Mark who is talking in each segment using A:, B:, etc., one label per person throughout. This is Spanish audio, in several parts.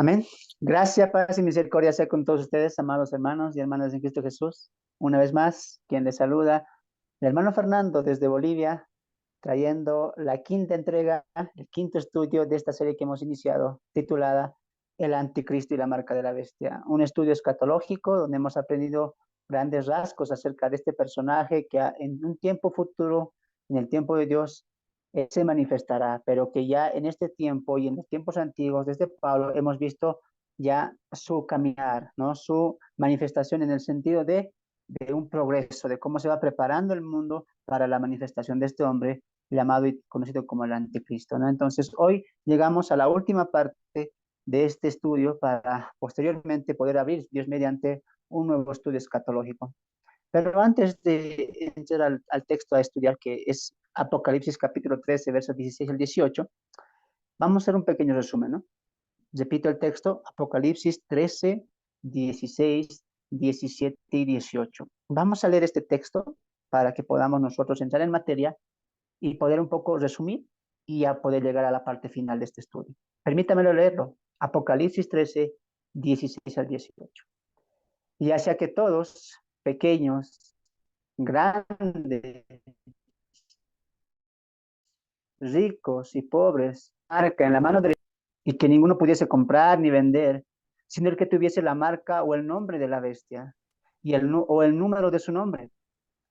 A: Amén. Gracias, paz y misericordia sea con todos ustedes, amados hermanos y hermanas en Cristo Jesús. Una vez más, quien les saluda, el hermano Fernando desde Bolivia, trayendo la quinta entrega, el quinto estudio de esta serie que hemos iniciado, titulada El Anticristo y la marca de la bestia. Un estudio escatológico donde hemos aprendido grandes rasgos acerca de este personaje que en un tiempo futuro, en el tiempo de Dios, se manifestará, pero que ya en este tiempo y en los tiempos antiguos, desde Pablo, hemos visto ya su caminar, ¿no? Su manifestación en el sentido de un progreso, de cómo se va preparando el mundo para la manifestación de este hombre llamado y conocido como el anticristo, ¿no? Entonces, hoy llegamos a la última parte de este estudio para posteriormente poder abrir, Dios mediante, un nuevo estudio escatológico. Pero antes de entrar al texto a estudiar, que es Apocalipsis capítulo 13, versos 16 al 18, vamos a hacer un pequeño resumen, ¿no? Repito el texto, Apocalipsis 13, 16, 17 y 18. Vamos a leer este texto para que podamos nosotros entrar en materia y poder un poco resumir y a poder llegar a la parte final de este estudio. Permítamelo leerlo. Apocalipsis 13, 16 al 18. Ya sea que todos, pequeños, grandes, ricos y pobres, marca en la mano derecha y que ninguno pudiese comprar ni vender, sino el que tuviese la marca o el nombre de la bestia y o el número de su nombre.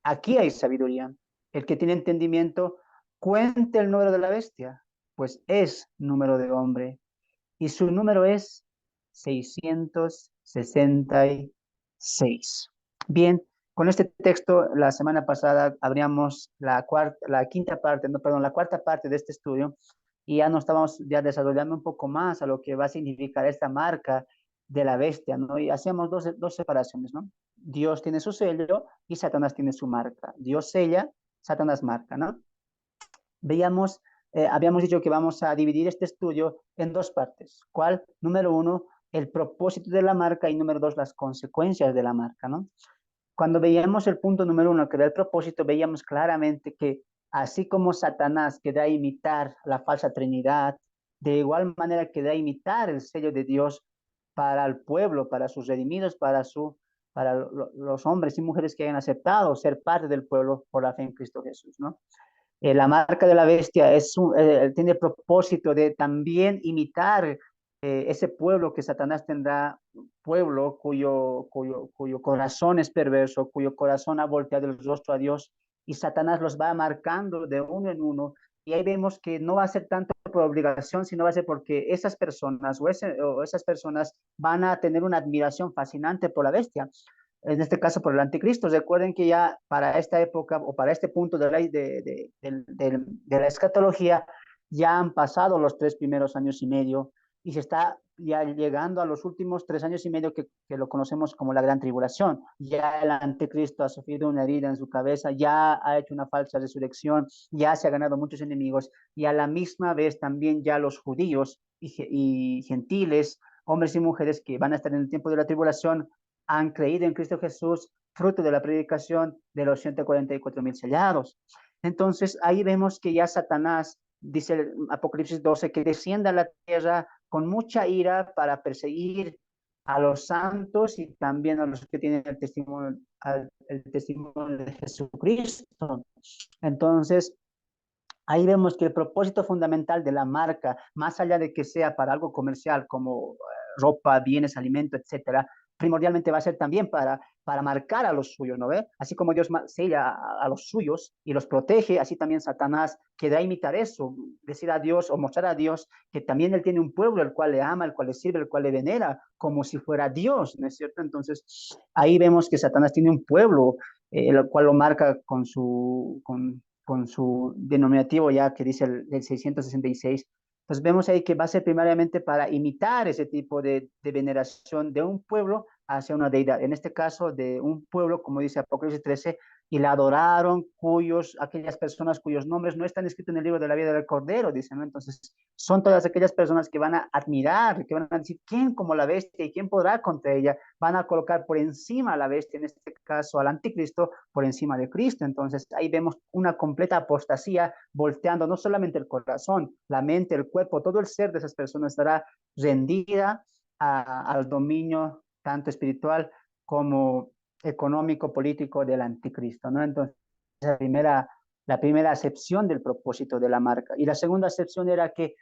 A: Aquí hay sabiduría. El que tiene entendimiento, cuente el número de la bestia, pues es número de hombre y su número es 666. Bien, con este texto, la semana pasada abríamos la quinta parte, no, perdón, la cuarta parte de este estudio y ya nos estábamos ya desarrollando un poco más a lo que va a significar esta marca de la bestia, ¿no? Y hacíamos dos separaciones, ¿no? Dios tiene su sello y Satanás tiene su marca. Dios sella, Satanás marca, ¿no? Veíamos, habíamos dicho que vamos a dividir este estudio en dos partes. ¿Cuál? Número uno, el propósito de la marca y número dos, las consecuencias de la marca, ¿no? Cuando veíamos el punto número uno, que era el propósito, veíamos claramente que así como Satanás queda a imitar la falsa Trinidad, de igual manera queda a imitar el sello de Dios para el pueblo, para sus redimidos, para los hombres y mujeres que hayan aceptado ser parte del pueblo por la fe en Cristo Jesús, ¿no? La marca de la bestia tiene el propósito de también imitar ese pueblo que Satanás tendrá, pueblo cuyo corazón es perverso, cuyo corazón ha volteado el rostro a Dios, y Satanás los va marcando de uno en uno. Y ahí vemos que no va a ser tanto por obligación, sino va a ser porque esas personas o esas personas van a tener una admiración fascinante por la bestia, en este caso por el anticristo. Recuerden que ya para esta época o para este punto de la escatología ya han pasado los 3 primeros años y medio y se está ya llegando a los últimos 3 años y medio que lo conocemos como la gran tribulación. Ya el anticristo ha sufrido una herida en su cabeza, ya ha hecho una falsa resurrección, ya se ha ganado muchos enemigos y a la misma vez también ya los judíos y gentiles, hombres y mujeres que van a estar en el tiempo de la tribulación, han creído en Cristo Jesús, fruto de la predicación de los 144,000 sellados. Entonces, ahí vemos que ya Satanás, dice el Apocalipsis 12, que desciende a la tierra con mucha ira para perseguir a los santos y también a los que tienen el testimonio de Jesucristo. Entonces, ahí vemos que el propósito fundamental de la marca, más allá de que sea para algo comercial como ropa, bienes, alimento, etcétera, primordialmente va a ser también para marcar a los suyos, ¿no ve? Así como Dios sella a los suyos y los protege, así también Satanás queda a imitar eso, decir a Dios o mostrar a Dios que también Él tiene un pueblo el cual le ama, el cual le sirve, el cual le venera, como si fuera Dios, ¿no es cierto? Entonces, ahí vemos que Satanás tiene un pueblo, el cual lo marca con su denominativo ya que dice el 666. Entonces vemos ahí que va a ser primariamente para imitar ese tipo de veneración de un pueblo hacia una deidad, en este caso de un pueblo, como dice Apocalipsis 13, y la adoraron aquellas personas cuyos nombres no están escritos en el libro de la vida del Cordero, dicen, ¿no? Entonces son todas aquellas personas que van a admirar, que van a decir, ¿quién como la bestia y quién podrá contra ella? Van a colocar por encima a la bestia, en este caso al anticristo, por encima de Cristo. Entonces ahí vemos una completa apostasía, volteando no solamente el corazón, la mente, el cuerpo, todo el ser de esas personas estará rendida al dominio tanto espiritual como económico, político del anticristo, ¿no? Entonces, la primera acepción del propósito de la marca. Y la segunda acepción era que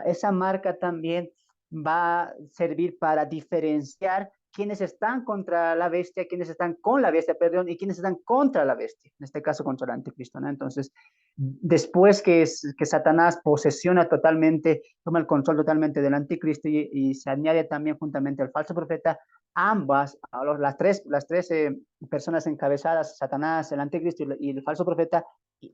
A: esa marca también va a servir para diferenciar quienes están contra la bestia, quienes están con la bestia, perdón, y quienes están contra la bestia, en este caso contra el anticristo, ¿no? Entonces, después que Satanás posesiona totalmente, toma el control totalmente del anticristo y se añade también juntamente al falso profeta, ambas, las tres personas encabezadas, Satanás, el anticristo y el falso profeta,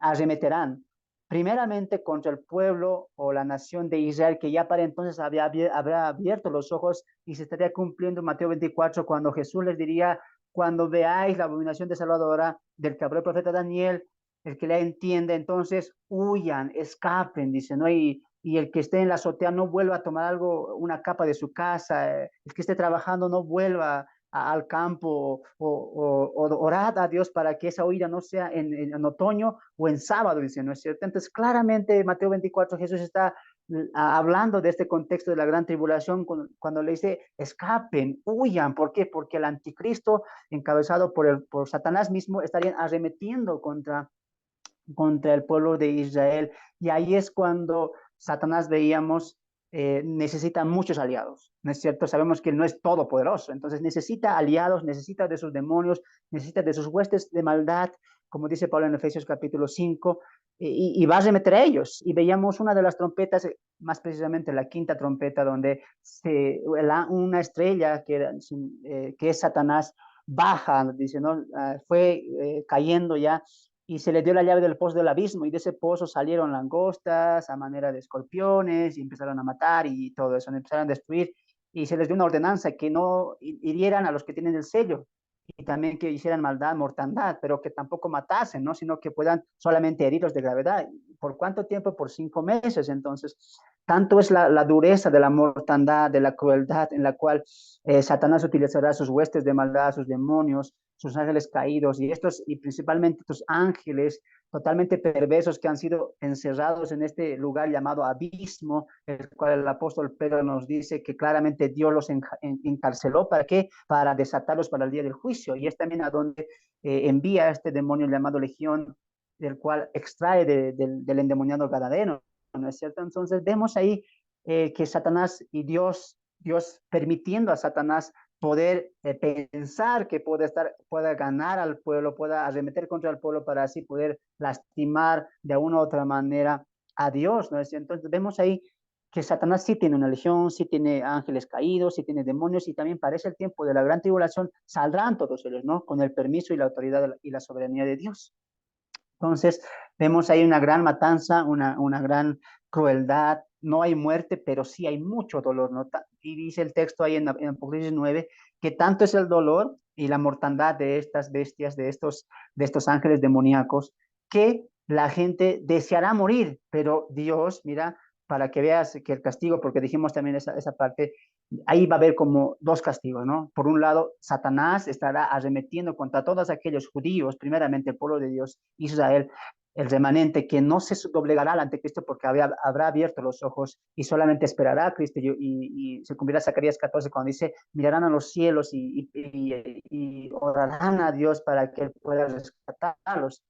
A: arremeterán primeramente contra el pueblo o la nación de Israel, que ya para entonces habrá abierto los ojos y se estaría cumpliendo Mateo 24, cuando Jesús les diría, cuando veáis la abominación desoladora del que habló el profeta Daniel, el que la entiende, entonces huyan, escapen, dice, ¿no? Y el que esté en la azotea no vuelva a tomar algo, una capa de su casa, el que esté trabajando no vuelva al campo o orad a Dios para que esa huida no sea en otoño o en sábado, dice, ¿no es cierto? Entonces, claramente, Mateo 24, Jesús está hablando de este contexto de la gran tribulación cuando le dice, escapen, huyan. ¿Por qué? Porque el anticristo, encabezado por Satanás mismo, estaría arremetiendo contra el pueblo de Israel. Y ahí es cuando Satanás, veíamos, necesita muchos aliados, ¿no es cierto? Sabemos que él no es todopoderoso, entonces necesita aliados, necesita de sus demonios, necesita de sus huestes de maldad, como dice Pablo en Efesios capítulo 5, y va a remeter a ellos. Y veíamos una de las trompetas, más precisamente la quinta trompeta, donde una estrella que es Satanás baja, dice, ¿no? Fue cayendo ya y se le dio la llave del pozo del abismo y de ese pozo salieron langostas a manera de escorpiones y empezaron a matar y todo eso, empezaron a destruir y se les dio una ordenanza que no hirieran a los que tienen el sello y también que hicieran maldad, mortandad, pero que tampoco matasen, ¿no? Sino que puedan solamente herirlos de gravedad. ¿Por cuánto tiempo? Por 5 meses. Entonces, tanto es la dureza de la mortandad, de la crueldad en la cual Satanás utilizará sus huestes de maldad, sus demonios, sus ángeles caídos y principalmente tus ángeles totalmente perversos que han sido encerrados en este lugar llamado abismo, el cual el apóstol Pedro nos dice que claramente Dios los encarceló. ¿Para qué? Para desatarlos para el día del juicio. Y es también a donde envía a este demonio llamado Legión, del cual extrae del endemoniado Gadareno, ¿no es cierto? Entonces vemos ahí que Satanás y Dios permitiendo a Satanás poder pensar que pueda ganar al pueblo, pueda arremeter contra el pueblo para así poder lastimar de una u otra manera a Dios, ¿no? Entonces vemos ahí que Satanás sí tiene una legión, sí tiene ángeles caídos, sí tiene demonios y también parece el tiempo de la gran tribulación, saldrán todos ellos, ¿no? Con el permiso y la autoridad y la soberanía de Dios. Entonces, vemos ahí una gran matanza, una gran crueldad. No hay muerte, pero sí hay mucho dolor, ¿no? Y dice el texto ahí en Apocalipsis 9 que tanto es el dolor y la mortandad de estas bestias, de estos ángeles demoníacos, que la gente deseará morir, pero Dios, mira, para que veas que el castigo, porque dijimos también esa parte, ahí va a haber como dos castigos, ¿no? Por un lado, Satanás estará arremetiendo contra todos aquellos judíos, primeramente el pueblo de Dios, Israel, el remanente que no se doblegará al anticristo porque habrá abierto los ojos y solamente esperará a Cristo y se cumplirá Zacarías 14 cuando dice, mirarán a los cielos y orarán a Dios para que Él pueda rescatarlos.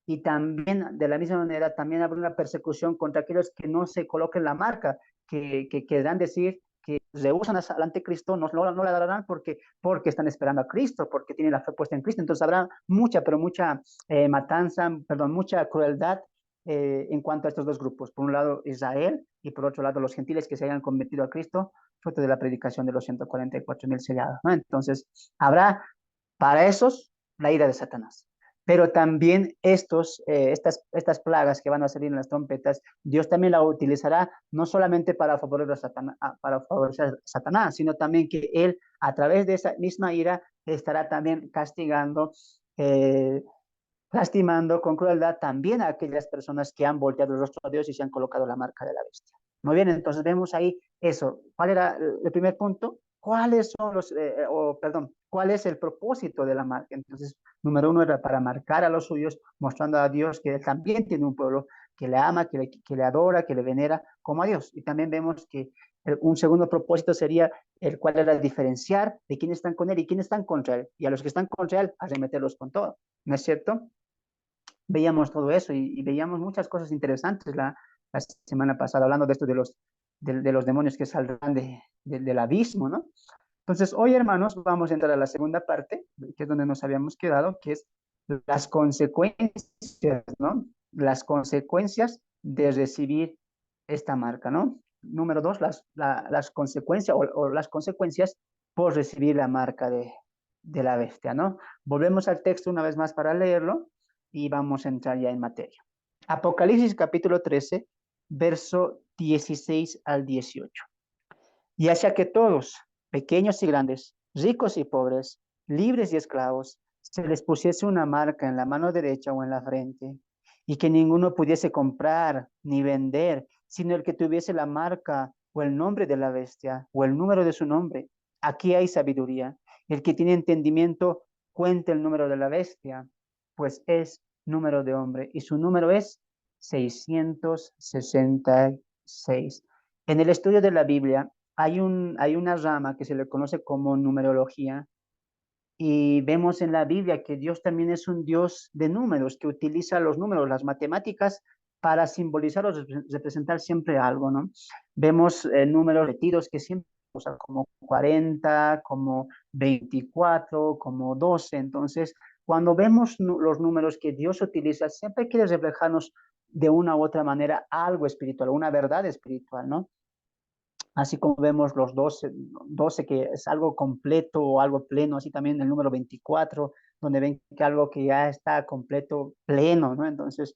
A: Y también, de la misma manera, también habrá una persecución contra aquellos que no se coloquen la marca, que querrán decir que rehusan al anticristo, no la darán porque están esperando a Cristo, porque tienen la fe puesta en Cristo. Entonces habrá mucha, pero mucha matanza, perdón, mucha crueldad en cuanto a estos dos grupos. Por un lado, Israel, y por otro lado, los gentiles que se hayan convertido a Cristo, fruto de la predicación de los 144,000 sellados, ¿no? Entonces, habrá para esos la ira de Satanás. Pero también estas plagas que van a salir en las trompetas, Dios también la utilizará no solamente para favorecer a Satanás, sino también que Él, a través de esa misma ira, estará también castigando, lastimando con crueldad también a aquellas personas que han volteado el rostro a Dios y se han colocado la marca de la bestia. Muy bien, entonces vemos ahí eso. ¿Cuál era el primer punto? ¿Cuáles son cuál es el propósito de la marca? Entonces, número uno era para marcar a los suyos, mostrando a Dios que Él también tiene un pueblo que le ama, que le adora, que le venera como a Dios. Y también vemos que un segundo propósito sería el cual era diferenciar de quiénes están con él y quiénes están contra él. Y a los que están contra él, arremeterlos con todo. ¿No es cierto? Veíamos todo eso y veíamos muchas cosas interesantes la semana pasada, hablando de esto de los demonios que saldrán del abismo, ¿no? Entonces, hoy, hermanos, vamos a entrar a la segunda parte, que es donde nos habíamos quedado, que es las consecuencias, ¿no? Las consecuencias de recibir esta marca, ¿no? Número dos, las consecuencias o las consecuencias por recibir la marca de la bestia, ¿no? Volvemos al texto una vez más para leerlo y vamos a entrar ya en materia. Apocalipsis capítulo 13, verso 16 al 18. Y hacia que todos, pequeños y grandes, ricos y pobres, libres y esclavos, se les pusiese una marca en la mano derecha o en la frente, y que ninguno pudiese comprar ni vender, sino el que tuviese la marca o el nombre de la bestia o el número de su nombre. Aquí hay sabiduría. El que tiene entendimiento, cuente el número de la bestia, pues es número de hombre, y su número es 666. En el estudio de la Biblia, hay una rama que se le conoce como numerología y vemos en la Biblia que Dios también es un Dios de números, que utiliza los números, las matemáticas, para simbolizar o representar siempre algo, ¿no? Vemos números repetidos que siempre, o sea, como 40, como 24, como 12. Entonces, cuando vemos los números que Dios utiliza, siempre quiere reflejarnos de una u otra manera algo espiritual, una verdad espiritual, ¿no? Así como vemos los 12 que es algo completo o algo pleno, así también el número 24 donde ven que algo que ya está completo, pleno, ¿no? Entonces,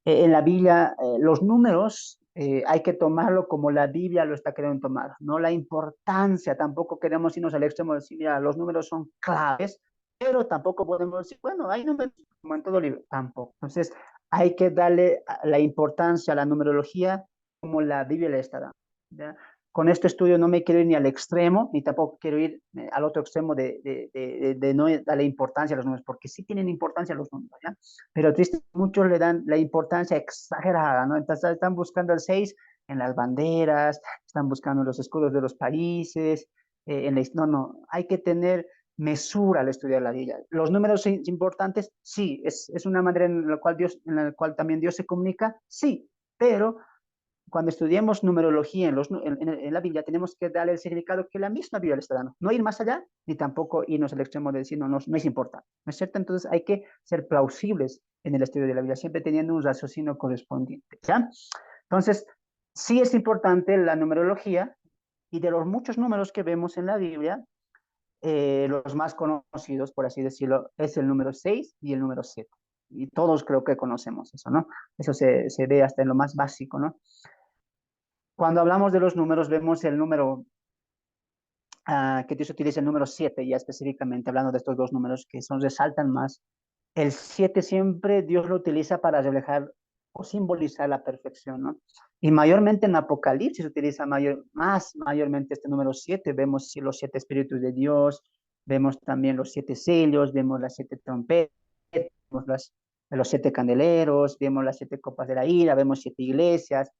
A: en la Biblia, los números hay que tomarlo como la Biblia lo está queriendo tomar, no la importancia, tampoco queremos irnos al extremo de decir, mira, los números son claves, pero tampoco podemos decir, bueno, hay números como en todo libro, tampoco. Entonces, hay que darle la importancia a la numerología como la Biblia le está dando, ¿ya? Con este estudio no me quiero ir ni al extremo, ni tampoco quiero ir al otro extremo de no darle importancia a los números, porque sí tienen importancia los números, ¿ya? Pero triste, muchos le dan la importancia exagerada, ¿no? Entonces están buscando el 6 en las banderas, están buscando los escudos de los países, no, hay que tener mesura al estudiar la Biblia. Los números son importantes, sí, es una manera en la cual también Dios se comunica, sí, pero cuando estudiemos numerología en la Biblia, tenemos que darle el significado que la misma Biblia le está dando. No ir más allá, ni tampoco irnos al extremo de decir, no es importante. ¿No es cierto? Entonces hay que ser plausibles en el estudio de la Biblia, siempre teniendo un raciocinio correspondiente, ¿ya? Entonces, sí es importante la numerología, y de los muchos números que vemos en la Biblia, los más conocidos, por así decirlo, es el número 6 y el número 7. Y todos creo que conocemos eso, ¿no? Eso se ve hasta en lo más básico, ¿no? Cuando hablamos de los números, vemos el número que Dios utiliza, el número 7, ya específicamente hablando de estos dos números que resaltan más. El 7 siempre Dios lo utiliza para reflejar o simbolizar la perfección, ¿no? Y mayormente en Apocalipsis se utiliza mayormente este número 7. Vemos los 7 espíritus de Dios, vemos también los 7 sellos, vemos las 7 trompetas, vemos los 7 candeleros, vemos las 7 copas de la ira, vemos 7 iglesias,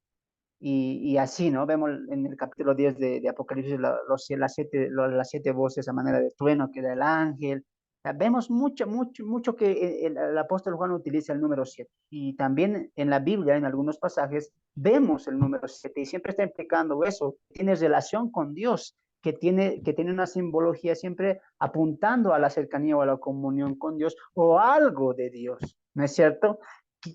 A: y así, ¿no? Vemos en el capítulo 10 de Apocalipsis las siete voces a manera de trueno que da el ángel. O sea, vemos mucho que el apóstol Juan utiliza el número 7. Y también en la Biblia, en algunos pasajes, vemos el número 7 y siempre está implicando eso. Tiene relación con Dios, que tiene una simbología siempre apuntando a la cercanía o a la comunión con Dios o algo de Dios, ¿no es cierto?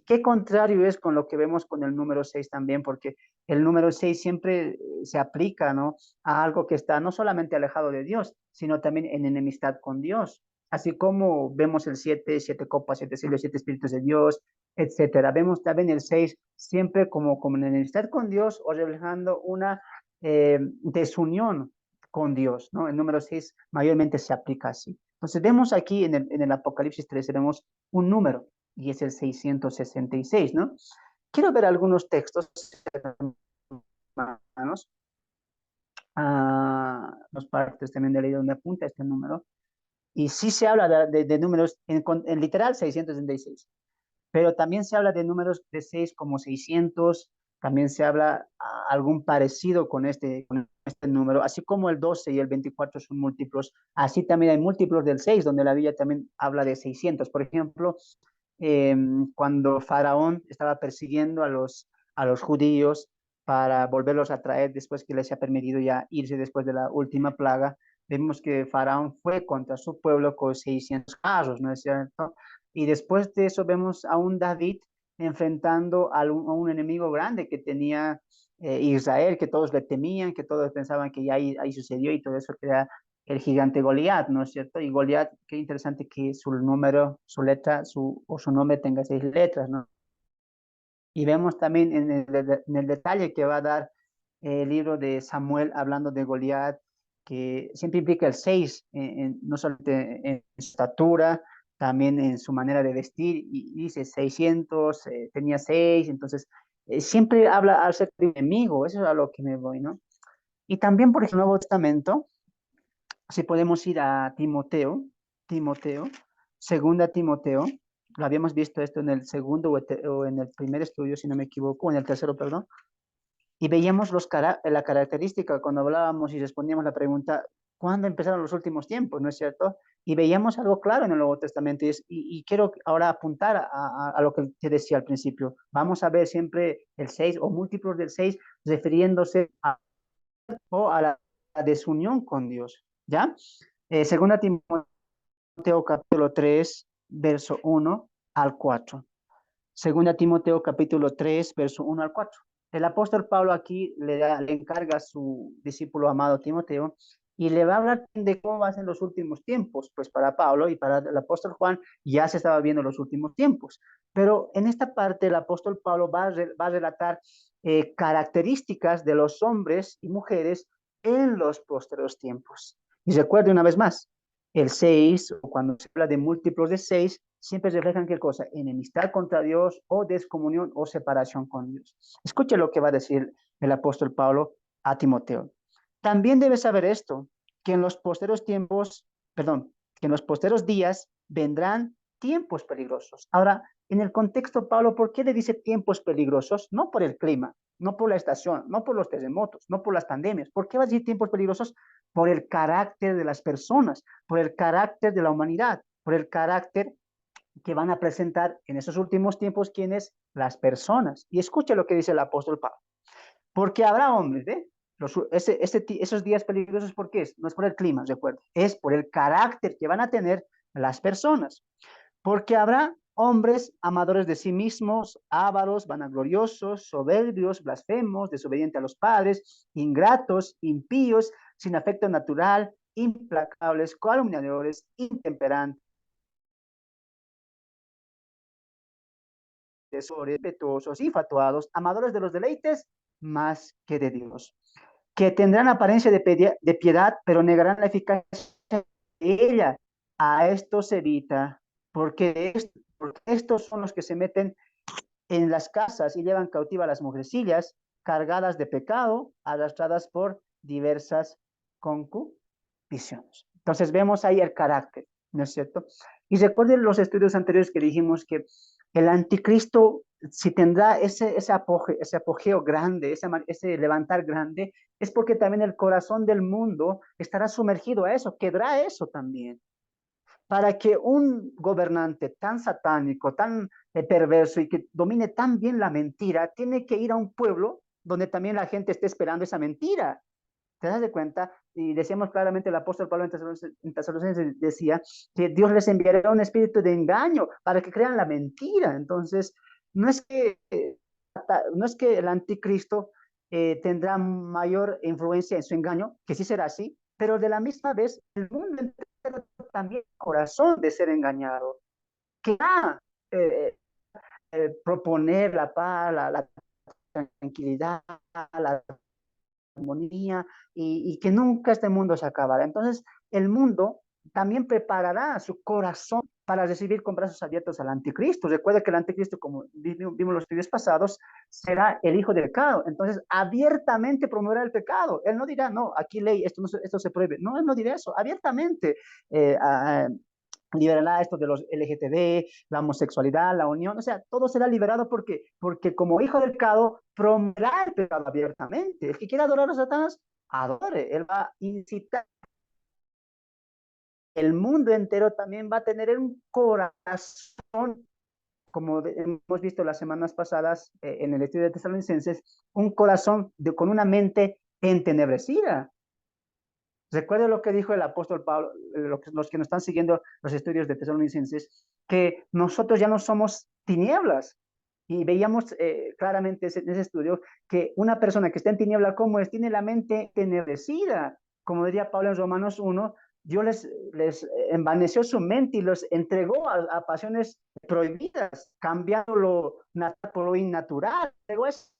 A: ¿Qué contrario es con lo que vemos con el número 6 también? Porque el número 6 siempre se aplica, ¿no? A algo que está no solamente alejado de Dios, sino también en enemistad con Dios. Así como vemos el 7, 7 copas, 7 sellos, 7 espíritus de Dios, etcétera. Vemos también el 6 siempre como en enemistad con Dios o reflejando una desunión con Dios, ¿no? El número 6 mayormente se aplica así. Entonces vemos aquí en el Apocalipsis 13, vemos un número y es el 666, ¿no? Quiero ver algunos textos, hermanos, los partes también de ley donde apunta este número, y sí se habla de números en literal 666. pero también se habla de números de 6 como 600, también se habla algún parecido con este número, así como el 12 y el 24 son múltiplos, así también hay múltiplos del 6, donde la Biblia también habla de 600. Por ejemplo, cuando Faraón estaba persiguiendo a los judíos para volverlos a traer después que les ha permitido ya irse después de la última plaga, vemos que Faraón fue contra su pueblo con 600 carros, ¿no es cierto? Y después de eso vemos a un David enfrentando a un enemigo grande que tenía Israel, que todos le temían, que todos pensaban que ya ahí sucedió y todo eso, que era el gigante Goliat, ¿no es cierto? Y Goliat, qué interesante que su número, su letra, o su nombre tenga 6 letras, ¿no? Y vemos también en el detalle que va a dar el libro de Samuel hablando de Goliat, que siempre implica el 6, no solamente en su estatura, también en su manera de vestir, y dice 600, tenía 6, entonces siempre habla al ser de enemigo, eso es a lo que me voy, ¿no? Y también, por ejemplo, el Nuevo Testamento, si podemos ir a Timoteo, segunda Timoteo, lo habíamos visto esto en el segundo o en el primer estudio, si no me equivoco, o en el tercero, perdón, y veíamos la característica cuando hablábamos y respondíamos la pregunta, ¿cuándo empezaron los últimos tiempos? ¿No es cierto? Y veíamos algo claro en el Nuevo Testamento y quiero ahora apuntar a lo que te decía al principio. Vamos a ver siempre el 6 o múltiplos del 6 refiriéndose a la desunión con Dios, ¿ya? Segunda Timoteo capítulo 3, verso 1 al 4. Segunda Timoteo capítulo 3, verso 1 al 4. El apóstol Pablo aquí le encarga a su discípulo amado Timoteo y le va a hablar de cómo van a ser los últimos tiempos. Pues para Pablo y para el apóstol Juan ya se estaba viendo los últimos tiempos. Pero en esta parte el apóstol Pablo va a relatar características de los hombres y mujeres en los posteriores tiempos. Y recuerde una vez más, el 6, cuando se habla de múltiplos de 6, siempre reflejan qué cosa, enemistad contra Dios o descomunión o separación con Dios. Escuche lo que va a decir el apóstol Pablo a Timoteo. También debes saber esto, que en los posteros tiempos, perdón, que en los posteros días vendrán tiempos peligrosos. Ahora, en el contexto, Pablo, ¿por qué le dice tiempos peligrosos? No por el clima, no por la estación, no por los terremotos, no por las pandemias. ¿Por qué va a decir tiempos peligrosos? Por el carácter de las personas, por el carácter de la humanidad, por el carácter que van a presentar en esos últimos tiempos quienes las personas. Y escuche lo que dice el apóstol Pablo. Porque habrá hombres, ¿eh? Esos días peligrosos, ¿por qué es? No es por el clima, recuerda, es por el carácter que van a tener las personas. Porque habrá hombres amadores de sí mismos, ávaros, vanagloriosos, soberbios, blasfemos, desobedientes a los padres, ingratos, impíos, sin afecto natural, implacables, calumniadores, intemperantes, respetuosos, infatuados, amadores de los deleites más que de Dios, que tendrán apariencia de piedad, pero negarán la eficacia de ella. A estos evita, porque estos son los que se meten en las casas y llevan cautiva a las mujercillas, cargadas de pecado, arrastradas por diversas concupisciones. Entonces vemos ahí el carácter, ¿no es cierto? Y recuerden los estudios anteriores que dijimos que el anticristo, si tendrá ese apogeo grande, ese levantar grande, es porque también el corazón del mundo estará sumergido a eso, quedará eso también. Para que un gobernante tan satánico, tan perverso y que domine tan bien la mentira, tiene que ir a un pueblo donde también la gente esté esperando esa mentira. ¿Te das de cuenta? Y decíamos claramente, el apóstol Pablo en Tesalonicenses decía que Dios les enviará un espíritu de engaño para que crean la mentira. Entonces, no es que, no es que el anticristo tendrá mayor influencia en su engaño, que sí será así, pero de la misma vez el mundo entero también corazón de ser engañado, que va eh, proponer la paz, la tranquilidad, la armonía y que nunca este mundo se acabará. Entonces, el mundo también preparará su corazón para recibir con brazos abiertos al anticristo. Recuerda que el anticristo, como vimos los estudios pasados, será el hijo del pecado. Entonces, abiertamente promoverá el pecado. Él no dirá, no, aquí ley, esto se prohíbe. No, él no dirá eso. Abiertamente liberará esto de los LGTB, la homosexualidad, la unión, o sea, todo será liberado porque como hijo del pecado, promoverá el pecado abiertamente. El que quiera adorar a Satanás, adore. Él va a incitar. El mundo entero también va a tener un corazón, como hemos visto las semanas pasadas en el estudio de Tesalonicenses, un corazón con una mente entenebrecida. Recuerda lo que dijo el apóstol Pablo, los que nos están siguiendo los estudios de Tesalonicenses, que nosotros ya no somos tinieblas. Y veíamos claramente en ese estudio que una persona que está en tiniebla, ¿cómo es? Tiene la mente entenebrecida. Como diría Pablo en Romanos 1, Dios les envaneció su mente y los entregó a pasiones prohibidas, cambiando lo natural por lo innatural. Pero es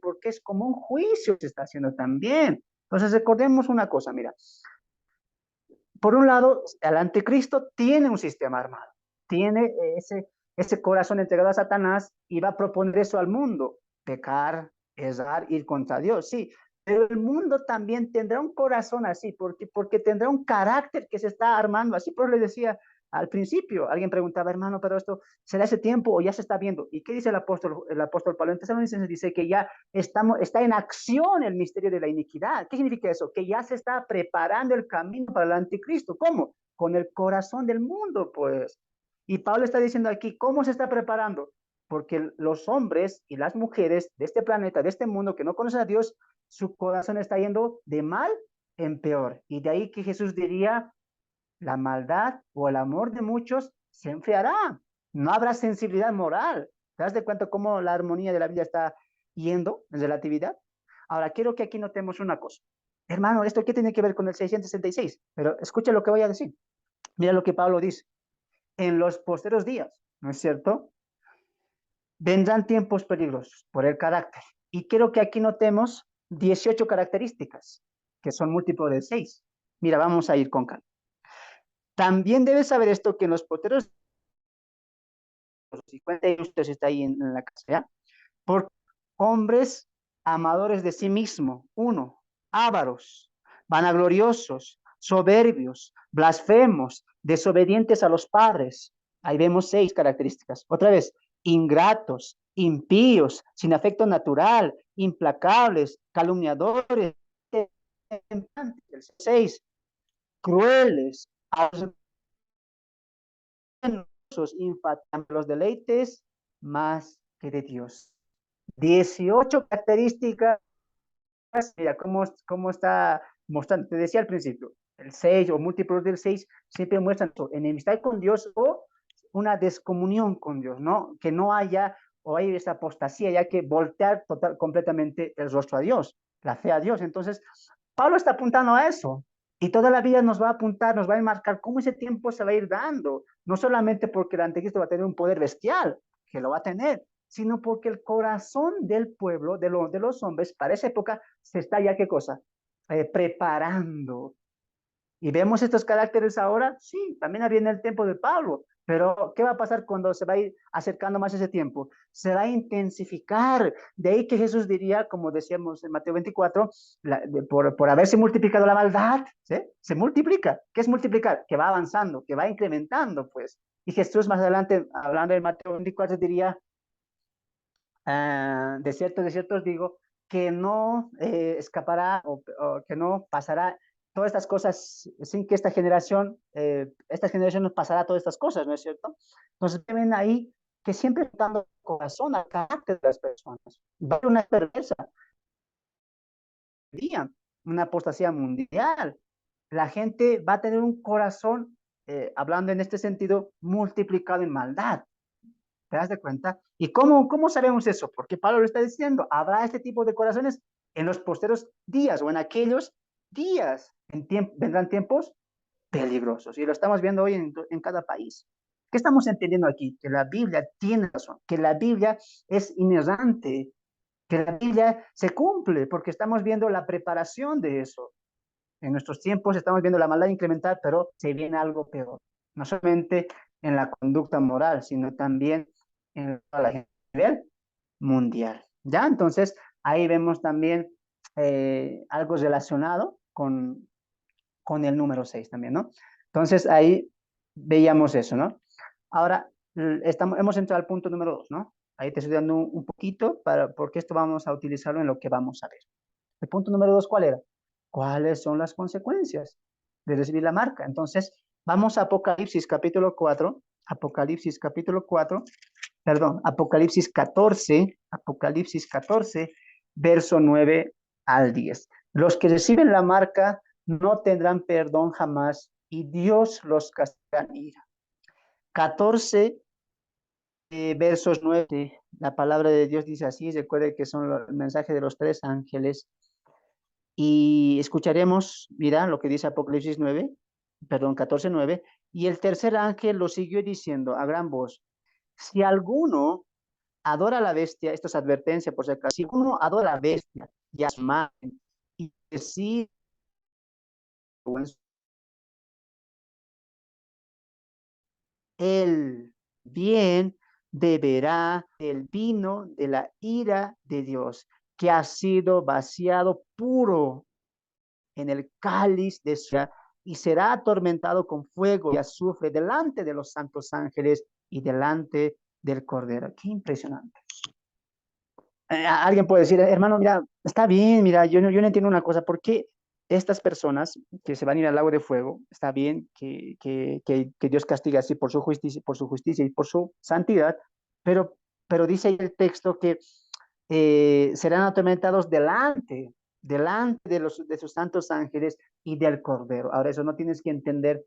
A: porque es como un juicio que se está haciendo también. Entonces recordemos una cosa, mira, por un lado, el anticristo tiene un sistema armado, tiene ese corazón entregado a Satanás y va a proponer eso al mundo, pecar, errar, ir contra Dios, sí, pero el mundo también tendrá un corazón así, porque tendrá un carácter que se está armando, así por eso le decía al principio, alguien preguntaba, hermano, pero esto, ¿será ese tiempo o ya se está viendo? ¿Y qué dice el apóstol Pablo? Entonces dice que ya está en acción el misterio de la iniquidad. ¿Qué significa eso? Que ya se está preparando el camino para el anticristo. ¿Cómo? Con el corazón del mundo, pues. Y Pablo está diciendo aquí, ¿cómo se está preparando? Porque los hombres y las mujeres de este planeta, de este mundo que no conocen a Dios, su corazón está yendo de mal en peor. Y de ahí que Jesús diría, la maldad o el amor de muchos se enfriará. No habrá sensibilidad moral. ¿Te das de cuenta cómo la armonía de la vida está yendo en relatividad? Ahora, quiero que aquí notemos una cosa. Hermano, ¿esto qué tiene que ver con el 666? Pero escucha lo que voy a decir. Mira lo que Pablo dice. En los posteros días, ¿no es cierto? Vendrán tiempos peligrosos por el carácter. Y quiero que aquí notemos 18 características, que son múltiplos de 6. Mira, vamos a ir con calma. También debes saber esto, que en los posteros, si cuenta usted está ahí en la casa, ¿ya? Por hombres amadores de sí mismo, uno, ávaros, vanagloriosos, soberbios, blasfemos, desobedientes a los padres. Ahí vemos 6 características. Otra vez, ingratos, impíos, sin afecto natural, implacables, calumniadores, 6, crueles, infatuados los deleites más que de Dios. 18 características, mira cómo está mostrando. Te decía al principio, el 6 o múltiplos del 6 siempre muestran enemistad con Dios o una descomunión con Dios, ¿no? Que no haya o hay esa apostasía, ya que voltear completamente el rostro a Dios, la fe a Dios. Entonces, Pablo está apuntando a eso. Y toda la vida nos va a apuntar, nos va a enmarcar cómo ese tiempo se va a ir dando. No solamente porque el anticristo va a tener un poder bestial, que lo va a tener, sino porque el corazón del pueblo, de los hombres, para esa época, se está ya, ¿qué cosa? Preparando. Y vemos estos caracteres ahora, sí, también había en el tiempo de Pablo, pero ¿qué va a pasar cuando se va a ir acercando más ese tiempo? Se va a intensificar. De ahí que Jesús diría, como decíamos en Mateo 24, por haberse multiplicado la maldad, ¿sí? Se multiplica. ¿Qué es multiplicar? Que va avanzando, que va incrementando, pues. Y Jesús más adelante, hablando en Mateo 24, diría, de cierto os digo, que no escapará o que no pasará todas estas cosas sin que esta generación nos pasará todas estas cosas, ¿no es cierto? Entonces ven ahí que siempre está dando corazón al carácter de las personas. Va a haber una perversa, una apostasía mundial. La gente va a tener un corazón, hablando en este sentido, multiplicado en maldad. ¿Te das de cuenta? ¿Y cómo sabemos eso? Porque Pablo lo está diciendo, habrá este tipo de corazones en los posteros días o en aquellos días. Vendrán tiempos peligrosos y lo estamos viendo hoy en cada país. ¿Qué estamos entendiendo aquí? Que la Biblia tiene razón, que la Biblia es inerrante, que la Biblia se cumple, porque estamos viendo la preparación de eso. En nuestros tiempos estamos viendo la maldad incrementar, pero se viene algo peor. No solamente en la conducta moral, sino también en la nivel mundial. ¿Ya? Entonces, ahí vemos también algo relacionado con el número 6 también, ¿no? Entonces, ahí veíamos eso, ¿no? Ahora, hemos entrado al punto número 2, ¿no? Ahí te estoy dando un poquito porque esto vamos a utilizarlo en lo que vamos a ver. El punto número 2, ¿cuál era? ¿Cuáles son las consecuencias de recibir la marca? Entonces, vamos a Apocalipsis capítulo 4, Apocalipsis 14, verso 9 al 10. Los que reciben la marca no tendrán perdón jamás y Dios los castigará en ira. 14 versos 9, la palabra de Dios dice así, recuerde que son el mensaje de los tres ángeles. Y escucharemos, mira lo que dice Apocalipsis 9, perdón, 14, 9. Y el tercer ángel lo siguió diciendo a gran voz, si alguno adora a la bestia, esto es advertencia por si acaso, si alguno adora a la bestia y a su imagen, y decide el bien, beberá el vino de la ira de Dios, que ha sido vaciado puro en el cáliz de su ira, y será atormentado con fuego y azufre delante de los santos ángeles y delante del Cordero. Qué impresionante. Alguien puede decir, hermano, mira, está bien, mira, yo no entiendo una cosa, ¿por qué estas personas que se van a ir al lago de fuego, está bien que Dios castiga así por su justicia y por su santidad, pero, pero dice el texto que serán atormentados delante de sus santos ángeles y del Cordero? Ahora, eso no tienes que entender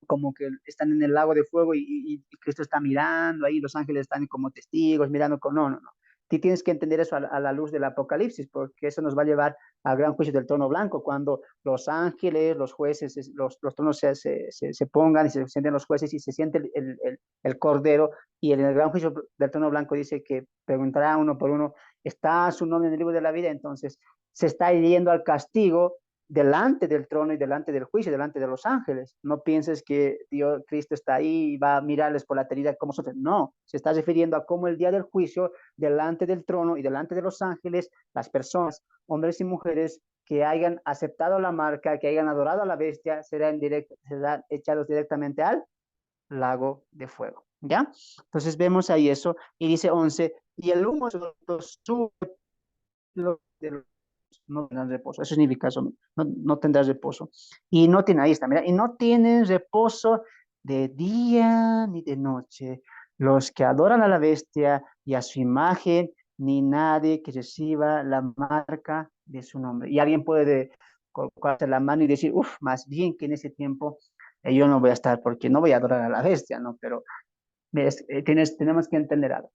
A: como que están en el lago de fuego y Cristo está mirando ahí, los ángeles están como testigos, mirando con... No, no, no. Tú tienes que entender eso a la luz del Apocalipsis, porque eso nos va a llevar al gran juicio del trono blanco, cuando los ángeles, los jueces, los tronos se pongan y se sienten los jueces y se siente el cordero, y en el gran juicio del trono blanco dice que preguntará uno por uno, ¿está su nombre en el libro de la vida? Entonces se está yendo al castigo delante del trono y delante del juicio, delante de los ángeles. No pienses que Dios, Cristo está ahí y va a mirarles por la eternidad como sufren. No, se está refiriendo a cómo el día del juicio, delante del trono y delante de los ángeles, las personas, hombres y mujeres que hayan aceptado la marca, que hayan adorado a la bestia, serán echados directamente al lago de fuego. ¿Ya? Entonces vemos ahí eso y dice 11, y el humo sube no tendrán reposo. Eso significa eso, no tendrás reposo. Y no tiene, ahí está, mira, y no tienen reposo de día ni de noche. Los que adoran a la bestia y a su imagen, ni nadie que reciba la marca de su nombre. Y alguien puede colocarse la mano y decir, uff, más bien que en ese tiempo yo no voy a estar porque no voy a adorar a la bestia, ¿no? Pero tenemos que entender algo.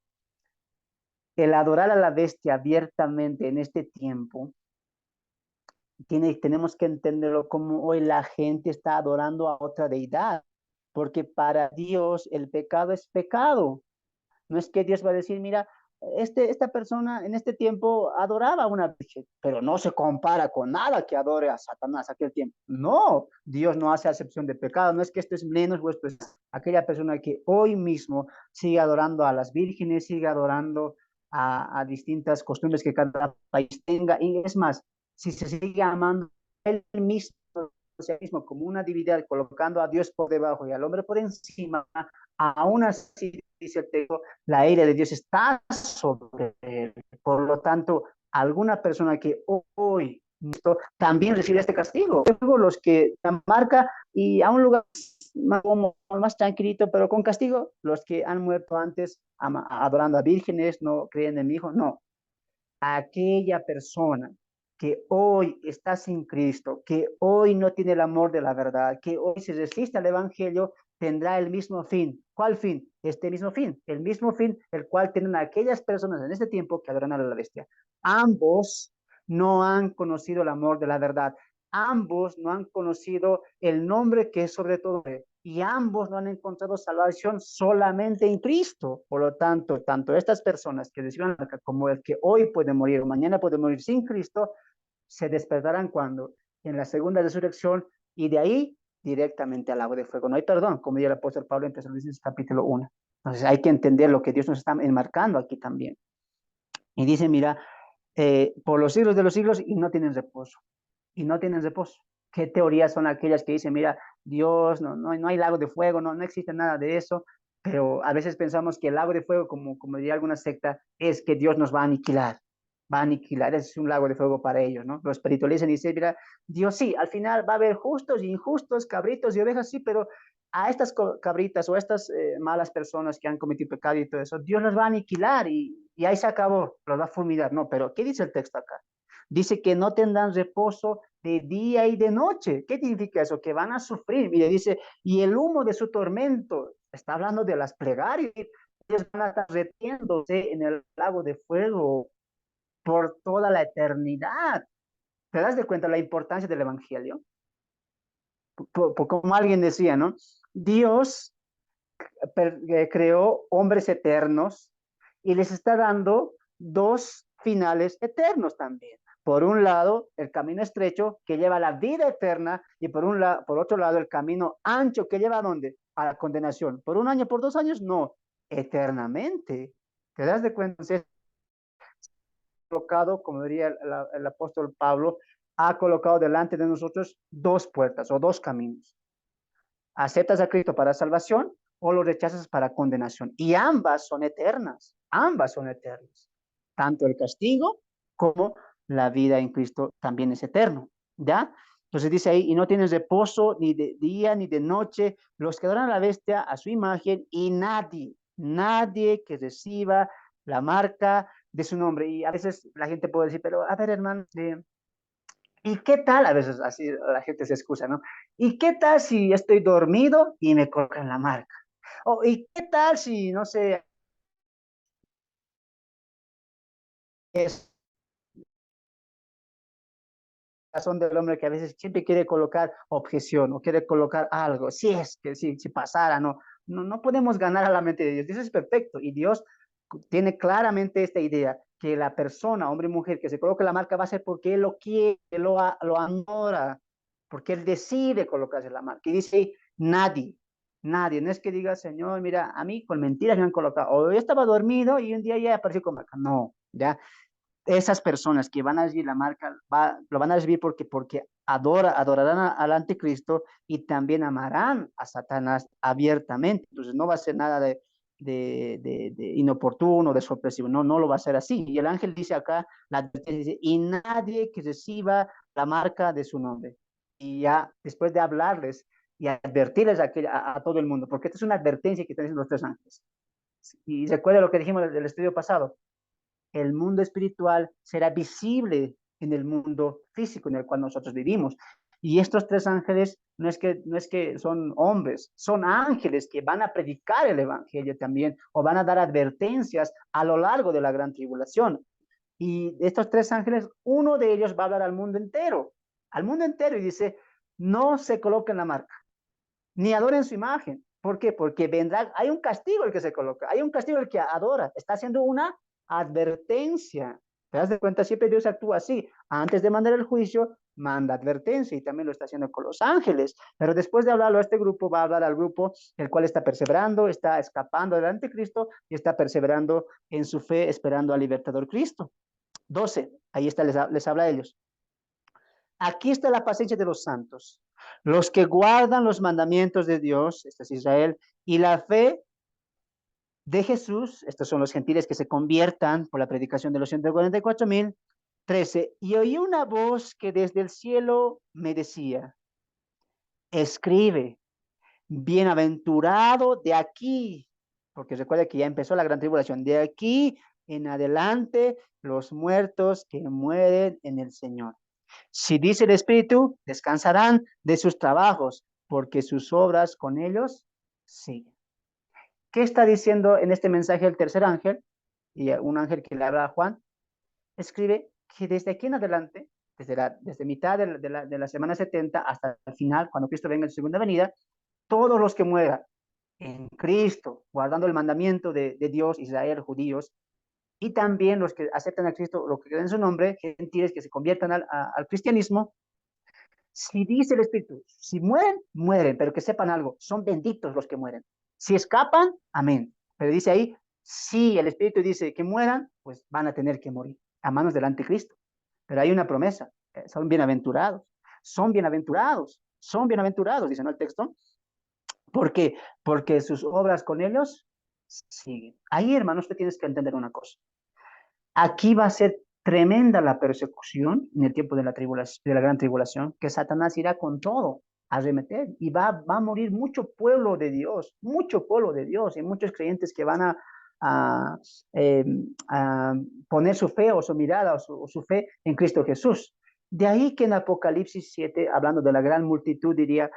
A: El adorar a la bestia abiertamente en este tiempo tenemos que entenderlo como hoy la gente está adorando a otra deidad, porque para Dios el pecado es pecado. No es que Dios va a decir, mira, esta persona en este tiempo adoraba a una virgen, pero no se compara con nada que adore a Satanás aquel tiempo. No, Dios no hace acepción de pecado, no es que esto es menos o esto es aquella persona que hoy mismo sigue adorando a las vírgenes, sigue adorando a distintas costumbres que cada país tenga, y es más, si se sigue amando él mismo, mismo como una divinidad, colocando a Dios por debajo y al hombre por encima, aún así, dice el texto, la ira de Dios está sobre él. Por lo tanto, alguna persona que hoy también recibe este castigo. Luego los que marca y a un lugar más tranquilito, pero con castigo, los que han muerto antes adorando a vírgenes, no creen en mi hijo, no. Aquella persona que hoy está sin Cristo, que hoy no tiene el amor de la verdad, que hoy se resiste al Evangelio, tendrá el mismo fin. ¿Cuál fin? Este mismo fin, el mismo fin el cual tienen aquellas personas en este tiempo que adoran a la bestia. Ambos no han conocido el amor de la verdad. Ambos no han conocido el nombre que es sobre todo, y ambos no han encontrado salvación solamente en Cristo. Por lo tanto, tanto estas personas que reciban como el que hoy puede morir o mañana puede morir sin Cristo, se despertarán cuando en la segunda resurrección, y de ahí directamente al lago de fuego. No hay perdón, como dice el apóstol Pablo en Tesalonicenses capítulo 1. Entonces hay que entender lo que Dios nos está enmarcando aquí también. Y dice, mira, por los siglos de los siglos, y no tienen reposo. Y no tienen reposo. ¿Qué teorías son aquellas que dicen, mira, Dios, no hay lago de fuego, no existe nada de eso? Pero a veces pensamos que el lago de fuego, como diría alguna secta, es que Dios nos va a aniquilar, es un lago de fuego para ellos, ¿no? Los espiritualizan y dicen, mira, Dios sí, al final va a haber justos y injustos, cabritos y ovejas, sí, pero a estas cabritas o a estas malas personas que han cometido pecado y todo eso, Dios los va a aniquilar y ahí se acabó, los va a fulminar. No, pero ¿qué dice el texto acá? Dice que no tendrán reposo de día y de noche. ¿Qué significa eso? Que van a sufrir. Mire, dice, y el humo de su tormento, está hablando de las plegarias, ellos van a estar retiéndose en el lago de fuego por toda la eternidad. ¿Te das de cuenta la importancia del evangelio? Como alguien decía, ¿no? Dios creó hombres eternos y les está dando dos finales eternos también. Por un lado, el camino estrecho que lleva a la vida eterna y por otro lado, el camino ancho que lleva a dónde? A la condenación. ¿Por un año, por 2 años? No, eternamente. ¿Te das de cuenta? Entonces, colocado, como diría el apóstol Pablo, ha colocado delante de nosotros dos puertas o dos caminos. ¿Aceptas a Cristo para salvación o lo rechazas para condenación? Y ambas son eternas. Tanto el castigo como la vida en Cristo también es eterno, ¿ya? Entonces dice ahí, y no tienes reposo ni de día ni de noche, los que adoran a la bestia, a su imagen, y nadie que reciba la marca de su nombre. Y a veces la gente puede decir, pero a ver, hermano, ¿y qué tal? A veces así la gente se excusa, ¿no? ¿Y qué tal si estoy dormido y me colocan la marca? O, ¿y qué tal si, no sé, es la razón del hombre que a veces siempre quiere colocar objeción o quiere colocar algo? Si es que si pasara, no podemos ganar a la mente de Dios. Dios es perfecto y Dios tiene claramente esta idea que la persona, hombre y mujer, que se coloque la marca va a ser porque él lo quiere, lo adora, porque él decide colocarse la marca. Y dice, nadie, no es que diga, Señor, mira, a mí con mentiras me han colocado, o yo estaba dormido y un día ya apareció con marca. No, ya, esas personas que van a recibir la marca, lo van a recibir porque adorarán al anticristo y también amarán a Satanás abiertamente. Entonces no va a ser nada de inoportuno, de sorpresivo, no lo va a ser así. Y el ángel dice acá, la advertencia dice, y nadie que reciba la marca de su nombre. Y ya después de hablarles y advertirles a todo el mundo, porque esta es una advertencia que están diciendo los tres ángeles. Y recuerda lo que dijimos del estudio pasado, el mundo espiritual será visible en el mundo físico en el cual nosotros vivimos. Y estos tres ángeles no es que son hombres, son ángeles que van a predicar el evangelio también o van a dar advertencias a lo largo de la gran tribulación. Y de estos tres ángeles, uno de ellos va a hablar al mundo entero y dice, no se coloquen la marca, ni adoren su imagen. ¿Por qué? Porque vendrá, hay un castigo el que se coloca, hay un castigo el que adora, está haciendo una advertencia. ¿Te das de cuenta? Siempre Dios actúa así. Antes de mandar el juicio, manda advertencia y también lo está haciendo con los ángeles. Pero después de hablarlo a este grupo, va a hablar al grupo el cual está perseverando, está escapando del anticristo y está perseverando en su fe, esperando al libertador Cristo. 12, ahí está, les habla a ellos. Aquí está la paciencia de los santos, los que guardan los mandamientos de Dios, este es Israel, y la fe de Jesús, estos son los gentiles que se conviertan por la predicación de los 144,000. 13, y oí una voz que desde el cielo me decía, escribe, bienaventurado de aquí, porque recuerda que ya empezó la gran tribulación, de aquí en adelante los muertos que mueren en el Señor. Si dice el Espíritu, descansarán de sus trabajos, porque sus obras con ellos siguen. ¿Qué está diciendo en este mensaje el tercer ángel? Y un ángel que le habla a Juan, escribe que desde aquí en adelante, desde mitad de la semana 70 hasta el final, cuando Cristo venga en su segunda venida, todos los que mueran en Cristo, guardando el mandamiento de Dios, Israel, judíos, y también los que aceptan a Cristo, los que creen en su nombre, gentiles que se conviertan al cristianismo, si dice el Espíritu, si mueren, mueren, pero que sepan algo, son benditos los que mueren. Si escapan, amén. Pero dice ahí, si el Espíritu dice que mueran, pues van a tener que morir a manos del anticristo. Pero hay una promesa, son bienaventurados. son bienaventurados, dice, ¿no? El texto. ¿Por qué? Porque sus obras con ellos siguen. Ahí, hermanos, usted tienes que entender una cosa. Aquí va a ser tremenda la persecución en el tiempo de la tribulación, de la gran tribulación, que Satanás irá con todo a arremeter y va a morir mucho pueblo de Dios y muchos creyentes que van a, eh, a poner su fe o su mirada o su fe en Cristo Jesús. De ahí que en Apocalipsis 7, hablando de la gran multitud, diría,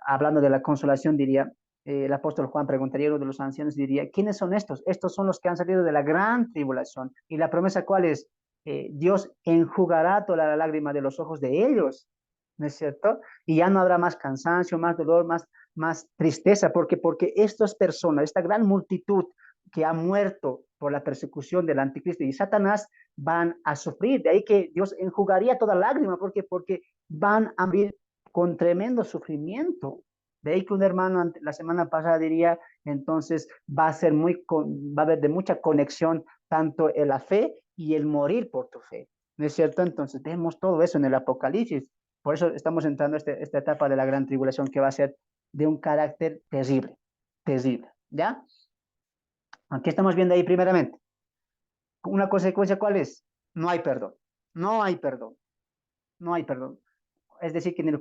A: hablando de la consolación, diría, el apóstol Juan preguntaría a uno de los ancianos, diría, ¿quiénes son estos? Estos son los que han salido de la gran tribulación. ¿Y la promesa cuál es? Dios enjugará toda la lágrima de los ojos de ellos, ¿no es cierto? Y ya no habrá más cansancio, más dolor, más tristeza, porque estas personas, esta gran multitud que ha muerto por la persecución del anticristo y Satanás, van a sufrir. De ahí que Dios enjugaría toda lágrima, porque van a vivir con tremendo sufrimiento. De ahí que un hermano la semana pasada diría, entonces va a ser va a haber de mucha conexión tanto en la fe y el morir por tu fe. ¿No es cierto? Entonces vemos todo eso en el Apocalipsis. Por eso estamos entrando a esta etapa de la gran tribulación que va a ser de un carácter terrible, terrible. ¿Ya? Aquí estamos viendo ahí primeramente. Una consecuencia, ¿cuál es? No hay perdón. No hay perdón. No hay perdón. Es decir, que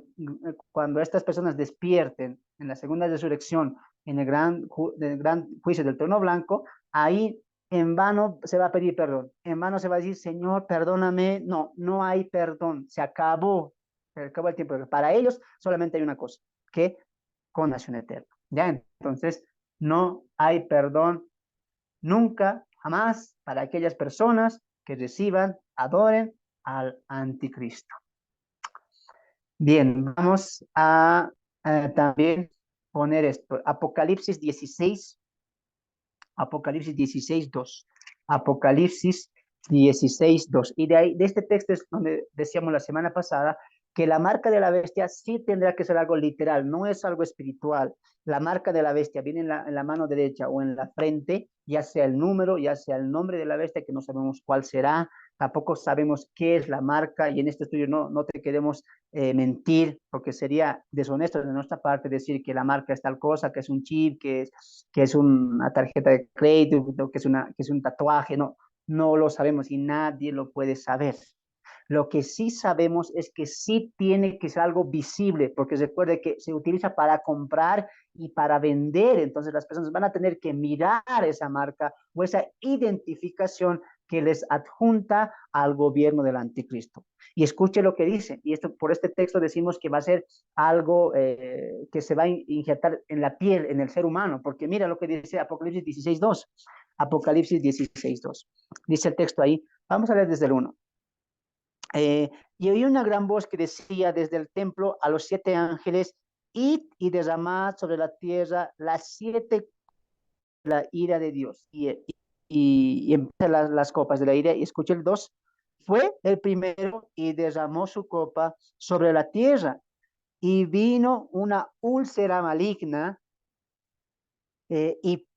A: cuando estas personas despierten en la segunda resurrección, en el gran juicio del trono blanco, ahí en vano se va a pedir perdón. En vano se va a decir, Señor, perdóname. No, no hay perdón. Se acabó el tiempo. Para ellos solamente hay una cosa, que condenación eterna. ¿Ya? Entonces, no hay perdón nunca, jamás, para aquellas personas que reciban, adoren al anticristo. Bien, vamos a también poner esto. Apocalipsis 16, 2. Apocalipsis 16, 2. Y de ahí, de este texto es donde decíamos la semana pasada que la marca de la bestia sí tendrá que ser algo literal, no es algo espiritual. La marca de la bestia viene en la mano derecha o en la frente, ya sea el número, ya sea el nombre de la bestia, que no sabemos cuál será, tampoco sabemos qué es la marca, y en este estudio no te queremos mentir, porque sería deshonesto de nuestra parte decir que la marca es tal cosa, que es un chip, que es una tarjeta de crédito, que es un tatuaje, no lo sabemos y nadie lo puede saber. Lo que sí sabemos es que sí tiene que ser algo visible, porque recuerde que se utiliza para comprar y para vender, entonces las personas van a tener que mirar esa marca o esa identificación que les adjunta al gobierno del anticristo. Y escuche lo que dice, y esto por este texto decimos que va a ser algo que se va a injertar en la piel, en el ser humano, porque mira lo que dice Apocalipsis 16.2. Apocalipsis 16.2. Dice el texto ahí, vamos a leer desde el 1. Y oí una gran voz que decía desde el templo a los 7 ángeles, id y derramad sobre la tierra las 7 la ira de Dios. Y empieza las copas de la ira, y escucha el 2. Fue el primero y derramó su copa sobre la tierra, y vino una úlcera maligna y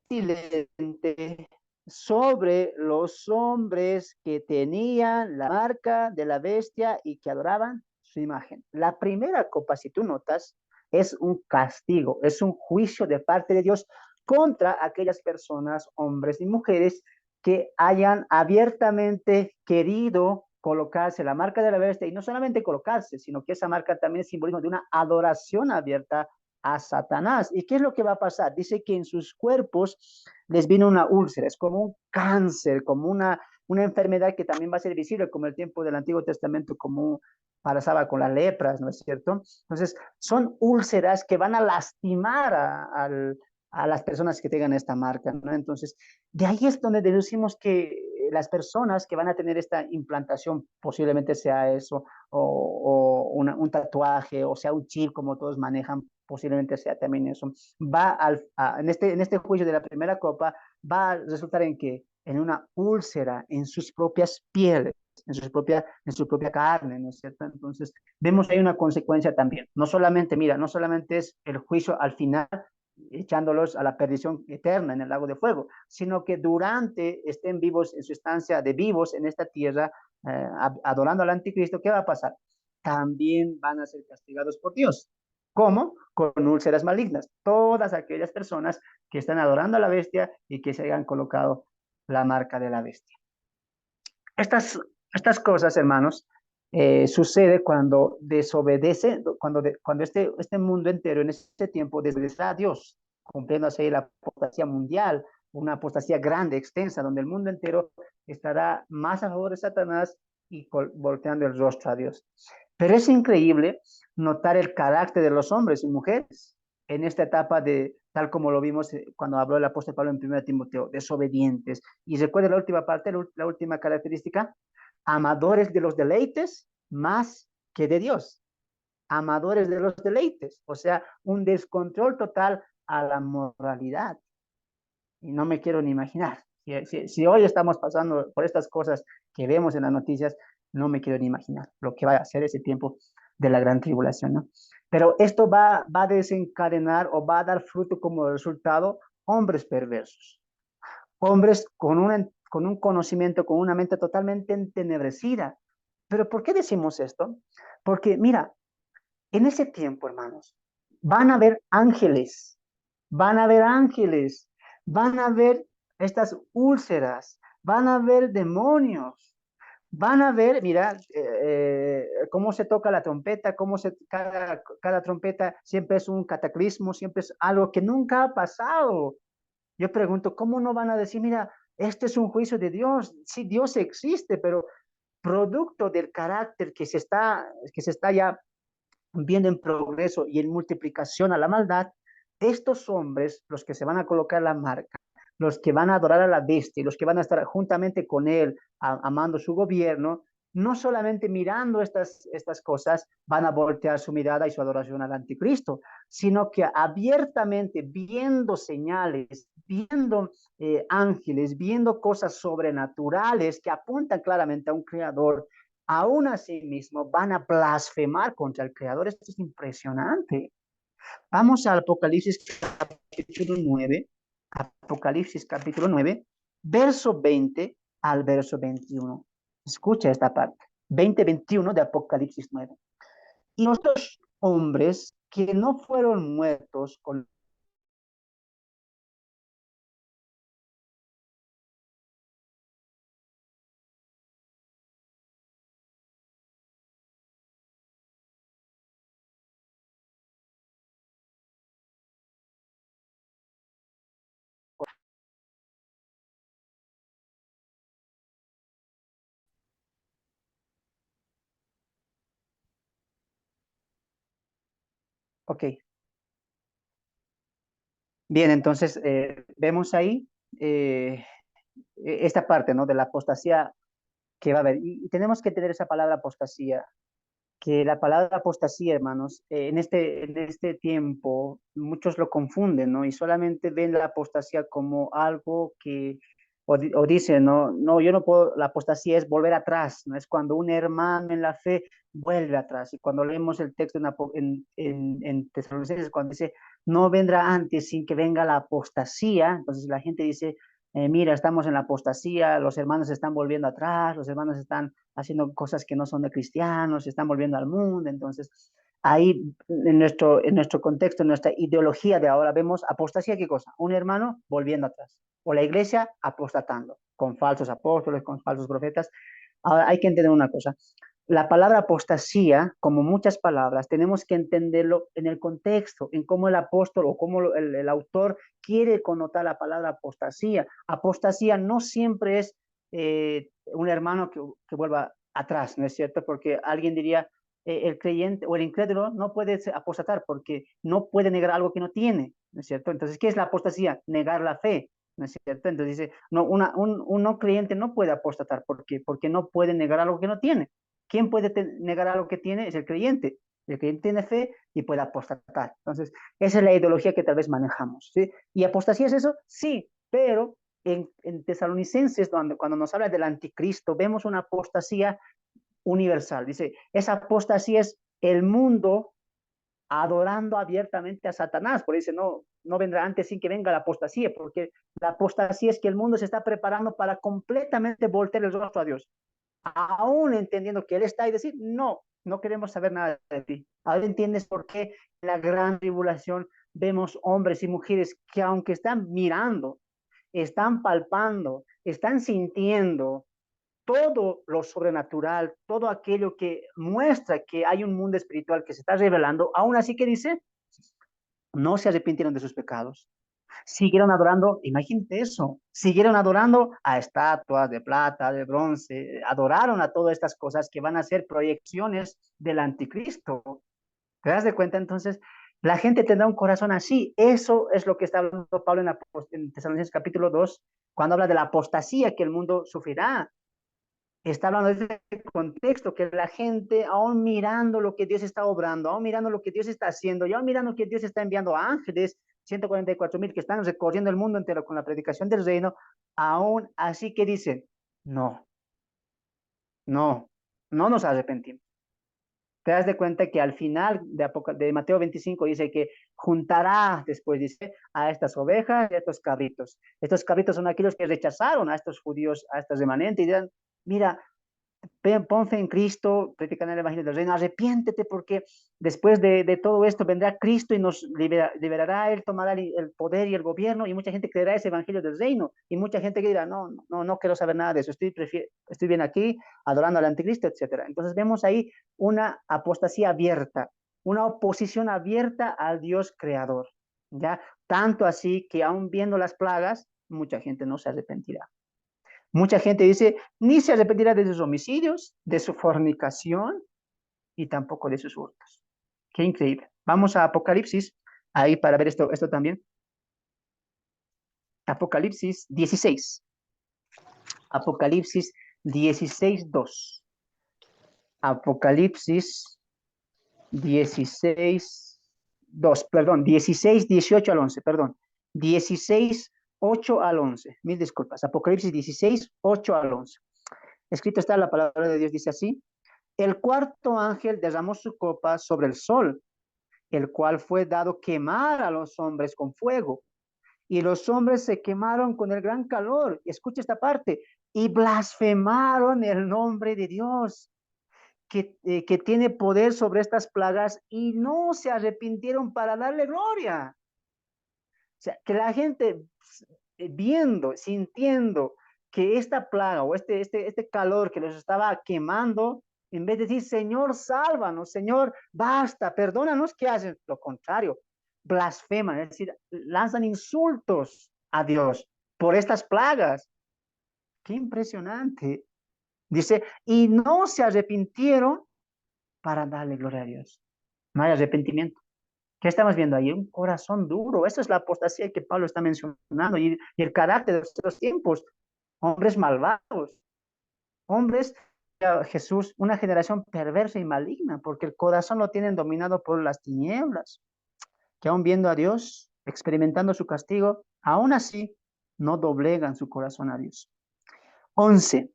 A: pestilente sobre los hombres que tenían la marca de la bestia y que adoraban su imagen. La primera copa, si tú notas, es un castigo, es un juicio de parte de Dios contra aquellas personas, hombres y mujeres, que hayan abiertamente querido colocarse la marca de la bestia, y no solamente colocarse, sino que esa marca también es simbolismo de una adoración abierta a Satanás. ¿Y qué es lo que va a pasar? Dice que en sus cuerpos les vino una úlcera, es como un cáncer, como una enfermedad que también va a ser visible, como el tiempo del Antiguo Testamento, como pasaba con las lepras, ¿no es cierto? Entonces, son úlceras que van a lastimar a las personas que tengan esta marca, ¿no? Entonces, de ahí es donde deducimos que las personas que van a tener esta implantación, posiblemente sea eso, o un tatuaje, o sea un chip, como todos manejan, posiblemente sea también eso, en este juicio de la primera copa, va a resultar en que en una úlcera en sus propias pieles, en su propia carne, ¿no es cierto? Entonces, vemos que hay una consecuencia también. No solamente es el juicio al final, echándolos a la perdición eterna en el lago de fuego, sino que durante estén vivos en su estancia de vivos en esta tierra, adorando al anticristo, ¿qué va a pasar? También van a ser castigados por Dios. ¿Cómo? Con úlceras malignas. Todas aquellas personas que están adorando a la bestia y que se hayan colocado la marca de la bestia. Estas, estas cosas, hermanos, sucede cuando desobedece, cuando este mundo entero en este tiempo desobedece a Dios, cumpliéndose la apostasía mundial, una apostasía grande, extensa, donde el mundo entero estará más a favor de Satanás y volteando el rostro a Dios. Pero es increíble notar el carácter de los hombres y mujeres en esta etapa de, tal como lo vimos cuando habló el apóstol Pablo en 1 Timoteo, desobedientes. Y recuerda la última parte, la última característica, amadores de los deleites más que de Dios. Amadores de los deleites, o sea, un descontrol total a la moralidad. Y no me quiero ni imaginar. Si hoy estamos pasando por estas cosas que vemos en las noticias, no me quiero ni imaginar lo que va a ser ese tiempo de la gran tribulación, ¿no? Pero esto va a desencadenar o va a dar fruto como resultado hombres perversos, hombres con un conocimiento, con una mente totalmente entenebrecida. ¿Pero por qué decimos esto? Porque mira, en ese tiempo, hermanos, van a haber ángeles, van a haber ángeles, van a haber estas úlceras, van a haber demonios, van a ver, mira, cómo se toca la trompeta, cada trompeta siempre es un cataclismo, siempre es algo que nunca ha pasado. Yo pregunto, ¿cómo no van a decir, mira, este es un juicio de Dios? Sí, Dios existe, pero producto del carácter que se está ya viendo en progreso y en multiplicación a la maldad, estos hombres, los que se van a colocar la marca, los que van a adorar a la bestia, los que van a estar juntamente con él, amando su gobierno, no solamente mirando estas cosas, van a voltear su mirada y su adoración al anticristo, sino que abiertamente viendo señales, viendo ángeles, viendo cosas sobrenaturales que apuntan claramente a un creador, aún así mismo van a blasfemar contra el Creador. Esto es impresionante. Vamos al Apocalipsis capítulo 9, Apocalipsis capítulo 9, verso 20 al verso 21. Escucha esta parte, 20-21 de Apocalipsis 9. Y los dos hombres que no fueron muertos con... Ok, bien, entonces vemos ahí esta parte, ¿no? De la apostasía que va a haber. Y tenemos que tener esa palabra apostasía, que la palabra apostasía, hermanos, en este tiempo muchos lo confunden, ¿no? Y solamente ven la apostasía como algo que, o dicen, no, no, yo no puedo, la apostasía es volver atrás, ¿no? Es cuando un hermano en la fe vuelve atrás. Y cuando leemos el texto en Tesalonicenses, cuando dice, no vendrá antes sin que venga la apostasía, entonces la gente dice, mira, estamos en la apostasía, los hermanos están volviendo atrás, los hermanos están haciendo cosas que no son de cristianos, se están volviendo al mundo. Entonces, ahí en nuestro contexto, en nuestra ideología de ahora, vemos apostasía, ¿qué cosa? Un hermano volviendo atrás, o la iglesia apostatando, con falsos apóstoles, con falsos profetas. Ahora, hay que entender una cosa. La palabra apostasía, como muchas palabras, tenemos que entenderlo en el contexto, en cómo el apóstol o cómo el autor quiere connotar la palabra apostasía. Apostasía no siempre es un hermano que vuelva atrás, ¿no es cierto? Porque alguien diría, el creyente o el incrédulo no puede apostatar porque no puede negar algo que no tiene, ¿no es cierto? Entonces, ¿qué es la apostasía? Negar la fe, ¿no es cierto? Entonces dice, no, un no creyente no puede apostatar porque no puede negar algo que no tiene. ¿Quién puede negar algo que tiene? Es el creyente. El creyente tiene fe y puede apostatar. Entonces, esa es la ideología que tal vez manejamos, ¿sí? ¿Y apostasía es eso? Sí, pero en Tesalonicenses, cuando nos habla del anticristo, vemos una apostasía universal. Dice, esa apostasía es el mundo adorando abiertamente a Satanás. Por eso dice, no, no vendrá antes sin que venga la apostasía, porque la apostasía es que el mundo se está preparando para completamente voltear el rostro a Dios. aún entendiendo que Él está ahí, decir, no, no queremos saber nada de ti. Ahora entiendes por qué en la gran tribulación vemos hombres y mujeres que aunque están mirando, están palpando, están sintiendo todo lo sobrenatural, todo aquello que muestra que hay un mundo espiritual que se está revelando, aún así que dice, no se arrepintieron de sus pecados. Siguieron adorando, imagínate eso, siguieron adorando a estatuas de plata, de bronce, adoraron a todas estas cosas que van a ser proyecciones del anticristo. ¿Te das de cuenta? Entonces, la gente tendrá un corazón así. Eso es lo que está hablando Pablo en Tesalonicenses capítulo 2, cuando habla de la apostasía que el mundo sufrirá. Está hablando de ese contexto, que la gente, aún mirando lo que Dios está obrando, aún mirando lo que Dios está haciendo, y aún mirando que Dios está enviando a ángeles, 144,000 que están recorriendo el mundo entero con la predicación del reino, aún así que dicen, no, no, no nos arrepentimos. Te das de cuenta que al final de Mateo 25 dice que juntará, después dice, a estas ovejas y a estos cabritos. Estos cabritos son aquellos que rechazaron a estos judíos, a estos remanentes, y dirán, mira, pon fe en Cristo, predican el Evangelio del Reino, arrepiéntete porque después de todo esto vendrá Cristo y nos liberará, Él tomará el poder y el gobierno y mucha gente creerá ese Evangelio del Reino y mucha gente que dirá, no, no, no quiero saber nada de eso, estoy bien aquí adorando al anticristo, etcétera. Entonces vemos ahí una apostasía abierta, una oposición abierta al Dios creador, ¿ya? Tanto así que aún viendo las plagas, mucha gente no se arrepentirá. Mucha gente dice, ni se arrepentirá de sus homicidios, de su fornicación y tampoco de sus hurtos. Qué increíble. Vamos a Apocalipsis, ahí para ver esto también. Apocalipsis 16. Apocalipsis 16:2. Apocalipsis 16:2, perdón, 16:18 al 11, perdón. 16:8 al 11. Mil disculpas. Apocalipsis 16:8 al 11. Escrito está la palabra de Dios, dice así. El cuarto ángel derramó su copa sobre el sol, el cual fue dado quemar a los hombres con fuego. Y los hombres se quemaron con el gran calor. Escucha esta parte. Y blasfemaron el nombre de Dios, que tiene poder sobre estas plagas, y no se arrepintieron para darle gloria. O sea, que la gente viendo, sintiendo que esta plaga o este calor que los estaba quemando, en vez de decir, Señor, sálvanos, Señor, basta, perdónanos, ¿qué hacen? Lo contrario, blasfeman, es decir, lanzan insultos a Dios por estas plagas. Qué impresionante. Dice, y no se arrepintieron para darle gloria a Dios. No hay arrepentimiento. ¿Qué estamos viendo ahí? Un corazón duro. Esa es la apostasía que Pablo está mencionando y el carácter de estos tiempos. Hombres malvados, hombres, Jesús, una generación perversa y maligna, porque el corazón lo tienen dominado por las tinieblas, que aún viendo a Dios, experimentando su castigo, aún así no doblegan su corazón a Dios. 11.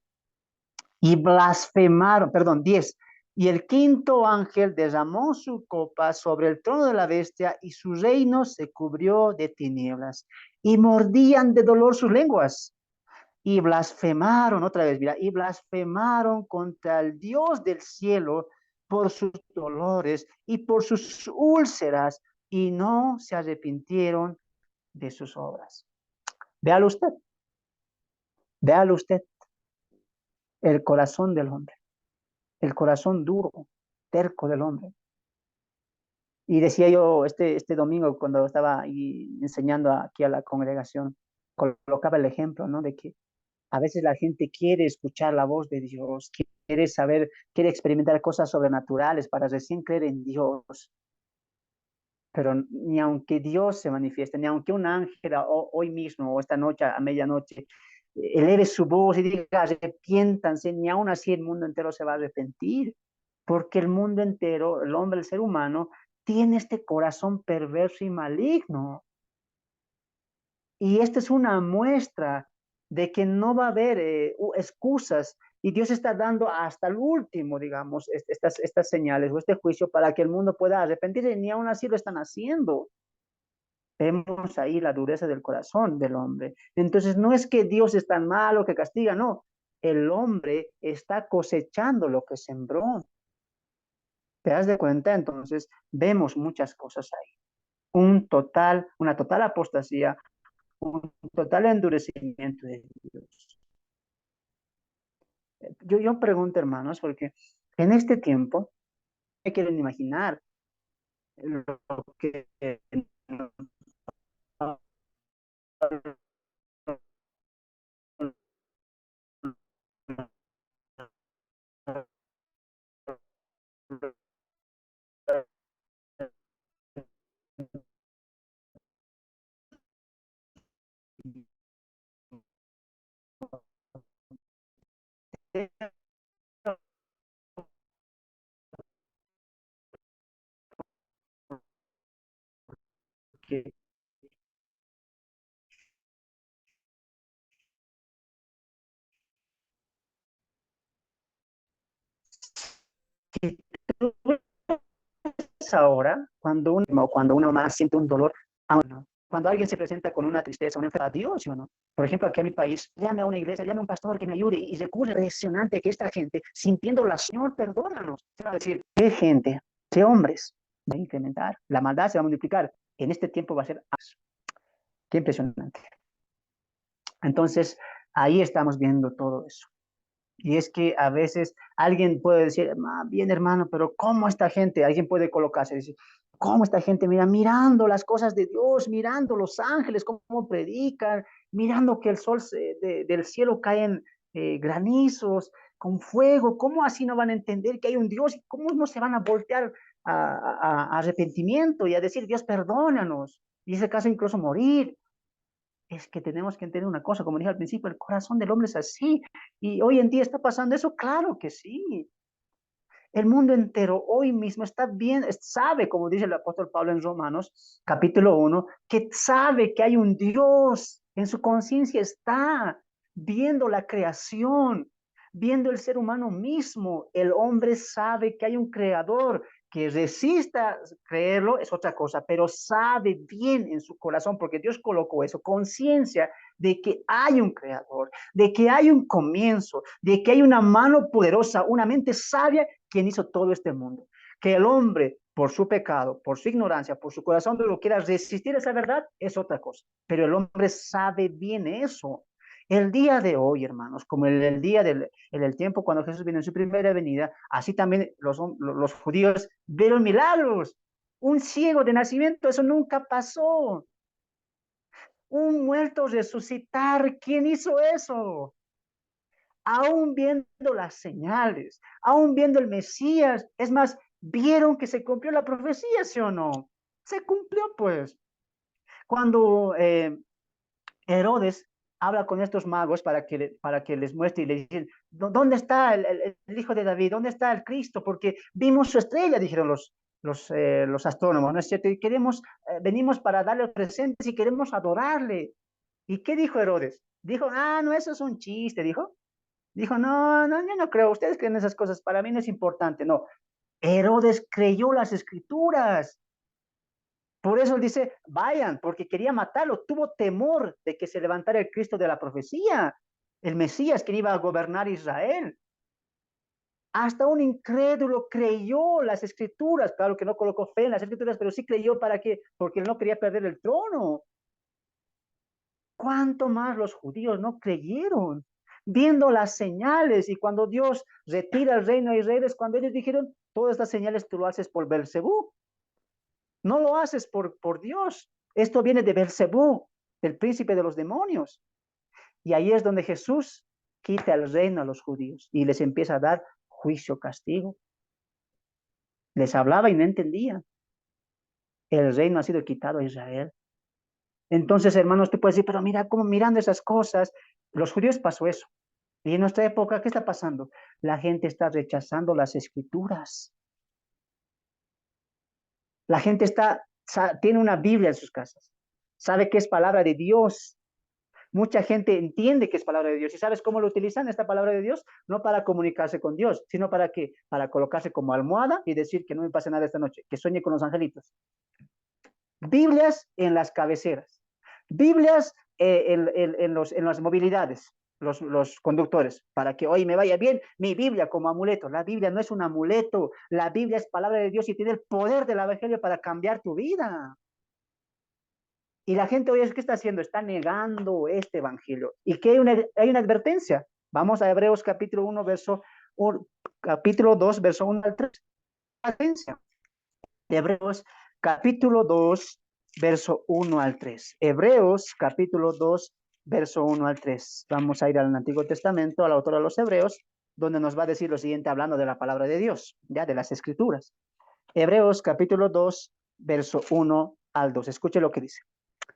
A: Y blasfemaron, perdón, 10. Y el quinto ángel derramó su copa sobre el trono de la bestia y su reino se cubrió de tinieblas y mordían de dolor sus lenguas y blasfemaron, otra vez, mira, y blasfemaron contra el Dios del cielo por sus dolores y por sus úlceras y no se arrepintieron de sus obras. Véalo usted, el corazón del hombre, el corazón duro, terco del hombre. Y decía yo este domingo cuando estaba ahí enseñando aquí a la congregación, colocaba el ejemplo, ¿no? De que a veces la gente quiere escuchar la voz de Dios, quiere saber, quiere experimentar cosas sobrenaturales para recién creer en Dios. Pero ni aunque Dios se manifieste, ni aunque un ángel hoy mismo o esta noche a medianoche eleve su voz y diga arrepiéntanse, ni aún así el mundo entero se va a arrepentir, porque el mundo entero, el hombre, el ser humano, tiene este corazón perverso y maligno. Y esta es una muestra de que no va a haber excusas y Dios está dando hasta el último, digamos, estas señales o este juicio para que el mundo pueda arrepentirse y ni aún así lo están haciendo. Vemos ahí la dureza del corazón del hombre. Entonces no es que Dios es tan malo que castiga, no. el hombre está cosechando lo que sembró. ¿Te das de cuenta? Entonces, vemos muchas cosas ahí. Una total apostasía, un total endurecimiento de Dios. Yo pregunto, hermanos, porque en este tiempo, ¿qué quieren imaginar? Lo que que tú ves ahora, cuando uno más siente un dolor, no. Cuando alguien se presenta con una tristeza, una enfermedad, Dios, ¿sí o no? Por ejemplo, aquí en mi país, llame a una iglesia, llame a un pastor que me ayude, y recurre impresionante que esta gente, sintiendo la Señor, perdónanos. Se va a decir, qué gente, qué hombres, va a incrementar, la maldad se va a multiplicar. En este tiempo va a ser, qué impresionante. Entonces, ahí estamos viendo todo eso. Y es que a veces alguien puede decir, bien hermano, pero ¿cómo esta gente? Alguien puede colocarse y decir, ¿cómo esta gente mira, mirando las cosas de Dios, mirando los ángeles, cómo predican, mirando que el sol del cielo caen granizos con fuego? ¿Cómo así no van a entender que hay un Dios? ¿Cómo no se van a voltear a arrepentimiento y a decir, Dios, perdónanos? Y en ese caso incluso morir. Es que tenemos que entender una cosa, como dije al principio, el corazón del hombre es así. Y hoy en día está pasando eso, claro que sí. El mundo entero hoy mismo está bien, sabe, como dice el apóstol Pablo en Romanos, capítulo 1, que sabe que hay un Dios, en su conciencia está viendo la creación, viendo el ser humano mismo. El hombre sabe que hay un creador, que resista creerlo es otra cosa, pero sabe bien en su corazón, porque Dios colocó eso, conciencia de que hay un creador, de que hay un comienzo, de que hay una mano poderosa, una mente sabia quien hizo todo este mundo. Que el hombre, por su pecado, por su ignorancia, por su corazón, no lo quiera resistir esa verdad, es otra cosa. Pero el hombre sabe bien eso. El día de hoy, hermanos, como el día del tiempo cuando Jesús vino en su primera venida, así también los judíos vieron milagros. Un ciego de nacimiento, eso nunca pasó. Un muerto resucitar, ¿quién hizo eso? Aún viendo las señales, aún viendo el Mesías, es más, vieron que se cumplió la profecía, ¿sí o no? Se cumplió, pues. Cuando Herodes habla con estos magos para que les muestre y le dicen, ¿dónde está el hijo de David? ¿Dónde está el Cristo? Porque vimos su estrella, dijeron los astrónomos, ¿no es cierto? Y venimos para darle presentes y queremos adorarle. ¿Y qué dijo Herodes? Dijo, no, eso es un chiste, dijo. Dijo, no, no, yo no creo, ustedes creen esas cosas, para mí no es importante, no. Herodes creyó las escrituras, por eso él dice, vayan, porque quería matarlo, tuvo temor de que se levantara el Cristo de la profecía, el Mesías que iba a gobernar Israel. Hasta un incrédulo creyó las escrituras, claro que no colocó fe en las escrituras, pero sí creyó porque él no quería perder el trono. ¿Cuánto más los judíos no creyeron? Viendo las señales y cuando Dios retira el reino de Israel, es cuando ellos dijeron, todas estas señales tú lo haces por Belcebú, no lo haces por Dios. Esto viene de Belcebú, el príncipe de los demonios. Y ahí es donde Jesús quita el reino a los judíos y les empieza a dar juicio, castigo. Les hablaba y no entendían. El reino ha sido quitado a Israel. Entonces, hermanos, tú puedes decir, pero mira cómo mirando esas cosas, los judíos pasó eso. Y en nuestra época, ¿qué está pasando? La gente está rechazando las escrituras. La gente tiene una Biblia en sus casas. Sabe que es palabra de Dios. Mucha gente entiende que es palabra de Dios. ¿Y sabes cómo lo utilizan esta palabra de Dios? No para comunicarse con Dios, sino para qué? Para colocarse como almohada y decir que no me pase nada esta noche, que sueñe con los angelitos. Biblias en las cabeceras. Biblias en las movilidades. los conductores, para que hoy me vaya bien, mi Biblia como amuleto. La Biblia no es un amuleto, la Biblia es palabra de Dios y tiene el poder del evangelio para cambiar tu vida. Y la gente hoy, ¿qué está haciendo? Está negando este evangelio. Y que hay una advertencia. Vamos a Hebreos capítulo 1, capítulo 2, verso 1 al 3. Advertencia. Hebreos capítulo 2, verso 1 al 3. Hebreos capítulo 2, verso 1 al 3. Vamos a ir al Antiguo Testamento, al autor de los Hebreos, donde nos va a decir lo siguiente hablando de la palabra de Dios, ya de las Escrituras. Hebreos capítulo 2, verso 1 al 2. Escuche lo que dice.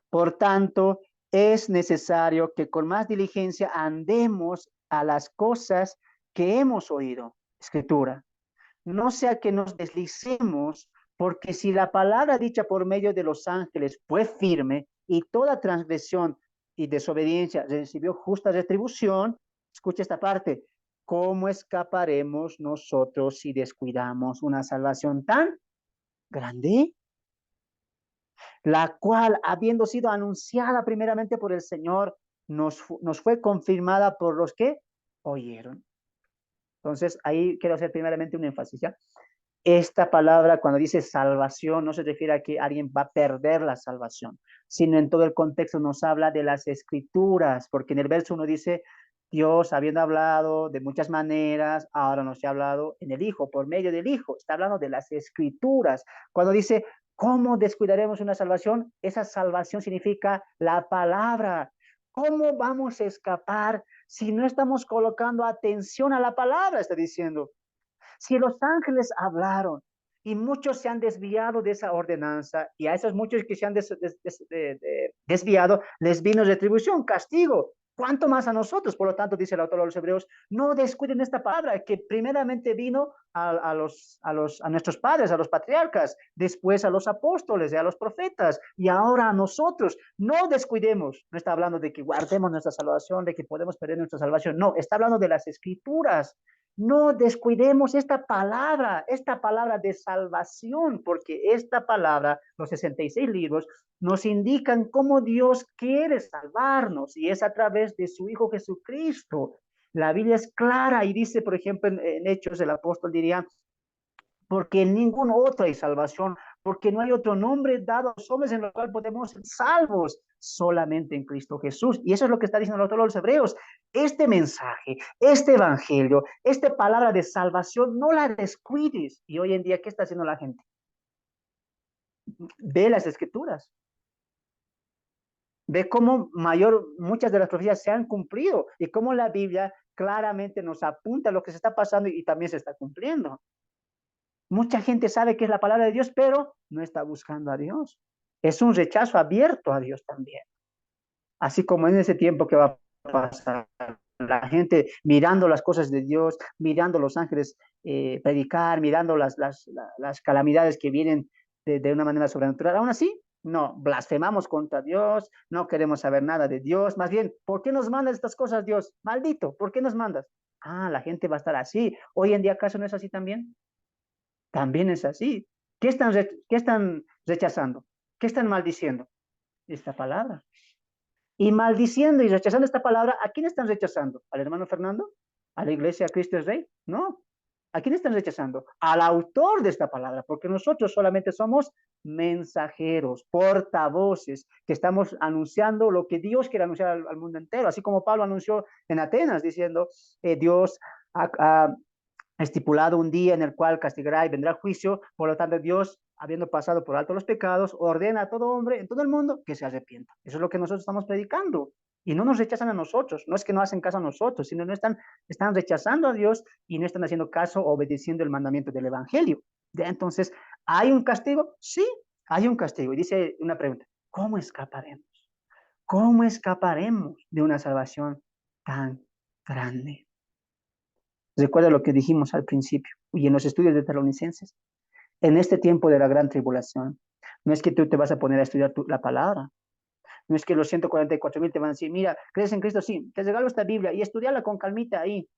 A: Por tanto, es necesario que con más diligencia andemos a las cosas que hemos oído. Escritura. No sea que nos deslicemos, porque si la palabra dicha por medio de los ángeles fue firme y toda transgresión y desobediencia recibió justa retribución, escucha esta parte, ¿cómo escaparemos nosotros si descuidamos una salvación tan grande? La cual, habiendo sido anunciada primeramente por el Señor, nos fue confirmada por los que oyeron. Entonces, ahí quiero hacer primeramente un énfasis, ¿ya? Esta palabra, cuando dice salvación, no se refiere a que alguien va a perder la salvación, sino en todo el contexto nos habla de las escrituras, porque en el verso 1 dice, Dios, habiendo hablado de muchas maneras, ahora nos ha hablado en el Hijo, por medio del Hijo. Está hablando de las escrituras. Cuando dice, ¿cómo descuidaremos una salvación? Esa salvación significa la palabra. ¿Cómo vamos a escapar si no estamos colocando atención a la palabra? Está diciendo. Si los ángeles hablaron y muchos se han desviado de esa ordenanza y a esos muchos que se han desviado les vino retribución, castigo. ¿Cuánto más a nosotros? Por lo tanto, dice el autor de los Hebreos, no descuiden esta palabra que primeramente vino a nuestros padres, a los patriarcas, después a los apóstoles y a los profetas y ahora a nosotros. No descuidemos. No está hablando de que guardemos nuestra salvación, de que podemos perder nuestra salvación. No, está hablando de las escrituras. No descuidemos esta palabra de salvación, porque esta palabra, los 66 libros, nos indican cómo Dios quiere salvarnos y es a través de su Hijo Jesucristo. La Biblia es clara y dice, por ejemplo, en Hechos, el apóstol diría, porque en ningún otro hay salvación, porque no hay otro nombre dado a los hombres en el cual podemos ser salvos, solamente en Cristo Jesús. Y eso es lo que está diciendo el autor de los Hebreos. Este mensaje, este evangelio, esta palabra de salvación, no la descuides. Y hoy en día, ¿qué está haciendo la gente? Ve las escrituras, ve cómo muchas de las profecías se han cumplido y cómo la Biblia claramente nos apunta a lo que se está pasando y también se está cumpliendo. Mucha gente sabe que es la palabra de Dios, pero no está buscando a Dios. Es un rechazo abierto a Dios también. Así como en ese tiempo que va a pasar, la gente mirando las cosas de Dios, mirando los ángeles predicar, mirando las calamidades que vienen de una manera sobrenatural. Aún así, no, blasfemamos contra Dios, no queremos saber nada de Dios. Más bien, ¿por qué nos mandas estas cosas, Dios? Maldito, ¿por qué nos mandas? Ah, la gente va a estar así. Hoy en día, ¿acaso no es así también? También es así. ¿Qué están rechazando? ¿Qué están maldiciendo? Esta palabra. Y maldiciendo y rechazando esta palabra, ¿a quién están rechazando? ¿Al hermano Fernando? ¿A la iglesia Cristo es Rey? No. ¿A quién están rechazando? Al autor de esta palabra, porque nosotros solamente somos mensajeros, portavoces, que estamos anunciando lo que Dios quiere anunciar al mundo entero, así como Pablo anunció en Atenas, diciendo, Dios ha estipulado un día en el cual castigará y vendrá el juicio, por lo tanto Dios, habiendo pasado por alto los pecados, ordena a todo hombre en todo el mundo que se arrepienta. Eso es lo que nosotros estamos predicando. Y no nos rechazan a nosotros, no es que no hacen caso a nosotros, sino no están rechazando a Dios y no están haciendo caso, obedeciendo el mandamiento del Evangelio. ¿Ya? Entonces, ¿hay un castigo? Sí, hay un castigo. Y dice una pregunta, ¿cómo escaparemos? ¿Cómo escaparemos de una salvación tan grande? Recuerda lo que dijimos al principio y en los estudios de Tesalonicenses. En este tiempo de la gran tribulación, no es que tú te vas a poner a estudiar la palabra, no es que los 144,000 te van a decir, mira, ¿crees en Cristo? Sí, te regalo esta Biblia y estudiarla con calmita ahí.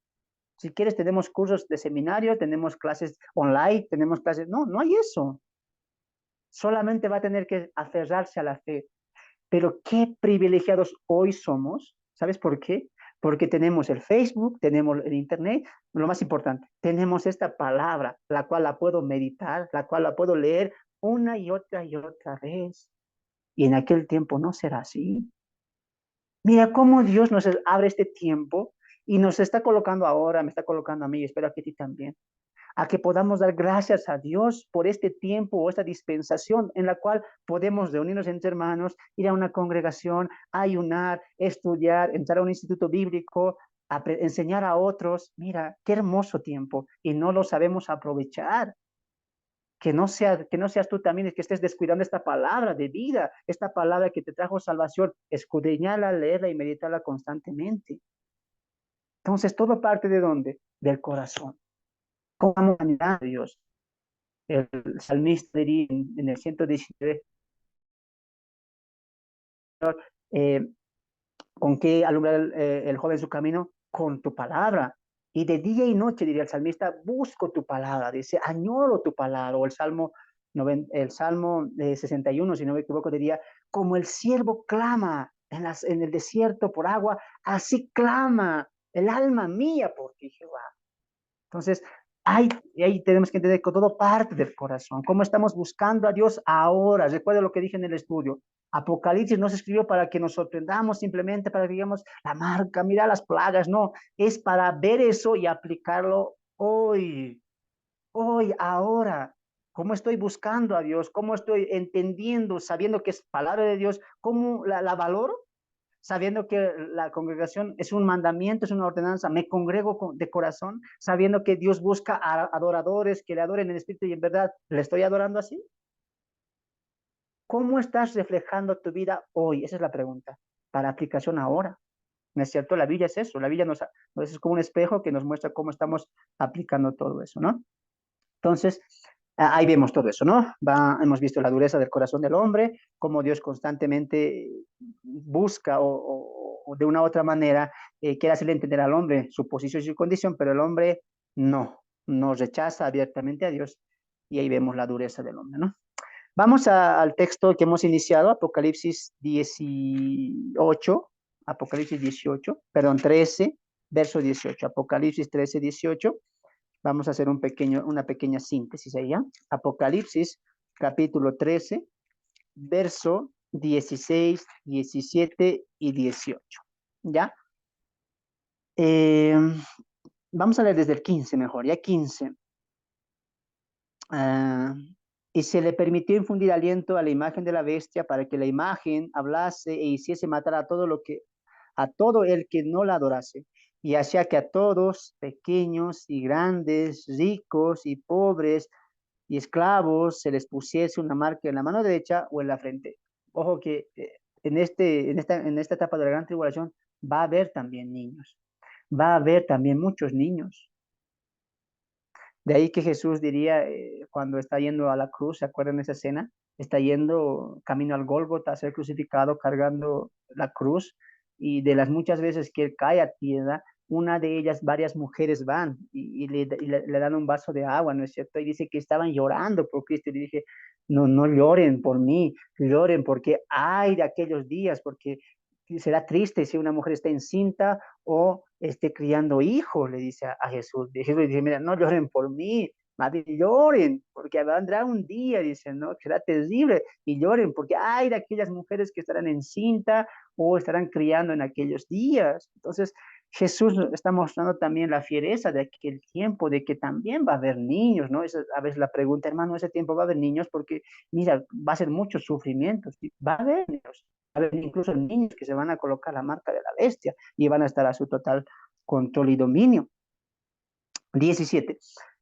A: Si quieres, tenemos cursos de seminario, tenemos clases online, tenemos clases. No, no hay eso. Solamente va a tener que aferrarse a la fe. Pero qué privilegiados hoy somos. ¿Sabes por qué? porque tenemos el Facebook, tenemos el Internet, lo más importante, tenemos esta palabra, la cual la puedo meditar, la cual la puedo leer una y otra vez. Y en aquel tiempo no será así. Mira cómo Dios nos abre este tiempo y nos está colocando ahora, me está colocando a mí, y espero que a ti también, a que podamos dar gracias a Dios por este tiempo o esta dispensación en la cual podemos reunirnos entre hermanos, ir a una congregación, ayunar, estudiar, entrar a un instituto bíblico, enseñar a otros. Mira, qué hermoso tiempo y no lo sabemos aprovechar. Que no seas tú también el que estés descuidando esta palabra de vida, esta palabra que te trajo salvación, escudriñarla, leerla y meditarla constantemente. Entonces, todo parte de dónde? Del corazón. ¿Cómo vamos a mirar a Dios? El salmista diría en el 119, eh, ¿con qué alumbra el joven su camino? Con tu palabra. Y de día y noche, diría el salmista, busco tu palabra, dice, añoro tu palabra. O el Salmo 61, si no me equivoco, diría, como el siervo clama en el desierto por agua, así clama el alma mía por ti, Jehová. Entonces, ahí tenemos que entender que todo parte del corazón. ¿Cómo estamos buscando a Dios ahora? Recuerda lo que dije en el estudio. Apocalipsis no se escribió para que nos sorprendamos, simplemente para que digamos la marca, mira las plagas. No, es para ver eso y aplicarlo hoy, ahora. ¿Cómo estoy buscando a Dios? ¿Cómo estoy entendiendo, sabiendo que es palabra de Dios? ¿Cómo la valoro? Sabiendo que la congregación es un mandamiento, es una ordenanza, me congrego de corazón, sabiendo que Dios busca a adoradores que le adoren en espíritu y en verdad. ¿Le estoy adorando así? ¿Cómo estás reflejando tu vida hoy? Esa es la pregunta, para aplicación ahora. ¿No es cierto? La Biblia es eso, la Biblia nos es como un espejo que nos muestra cómo estamos aplicando todo eso, ¿no? Entonces, ahí vemos todo eso, ¿no? Hemos visto la dureza del corazón del hombre, cómo Dios constantemente busca o de una u otra manera quiere hacerle entender al hombre su posición y su condición, pero el hombre no rechaza abiertamente a Dios y ahí vemos la dureza del hombre, ¿no? Vamos al texto que hemos iniciado, Apocalipsis 18, perdón, 13, verso 18, Apocalipsis 13, 18. Vamos a hacer una pequeña síntesis ahí, ¿ya? Apocalipsis, capítulo 13, verso 16, 17 y 18, ¿ya? Eh, Vamos a leer desde el 15 mejor, ya 15. Ah, y se le permitió infundir aliento a la imagen de la bestia para que la imagen hablase e hiciese matar a todo el que no la adorase, y hacía que a todos, pequeños y grandes, ricos y pobres y esclavos, se les pusiese una marca en la mano derecha o en la frente. Ojo que en esta etapa de la gran tribulación va a haber también niños, va a haber también muchos niños. De ahí que Jesús diría, cuando está yendo a la cruz, ¿se acuerdan de esa escena? Está yendo camino al Gólgota a ser crucificado, cargando la cruz, y de las muchas veces que él cae a tierra, una de ellas, varias mujeres van y le dan un vaso de agua, ¿no es cierto? Y dice que estaban llorando por Cristo, y le dije, no lloren por mí, lloren porque hay de aquellos días, porque será triste si una mujer está encinta o esté criando hijos, le dice a Jesús. Y Jesús le dice, mira, no lloren por mí, más bien lloren, porque vendrá un día, dice, ¿no? Que será terrible, y lloren, porque hay de aquellas mujeres que estarán encinta o estarán criando en aquellos días. Entonces, Jesús está mostrando también la fiereza de aquel tiempo, de que también va a haber niños, ¿no? Esa, a veces la pregunta, hermano, ese tiempo va a haber niños porque, mira, va a ser mucho sufrimiento, ¿sí? Va a haber niños, va a haber incluso niños que se van a colocar la marca de la bestia y van a estar a su total control y dominio. 17.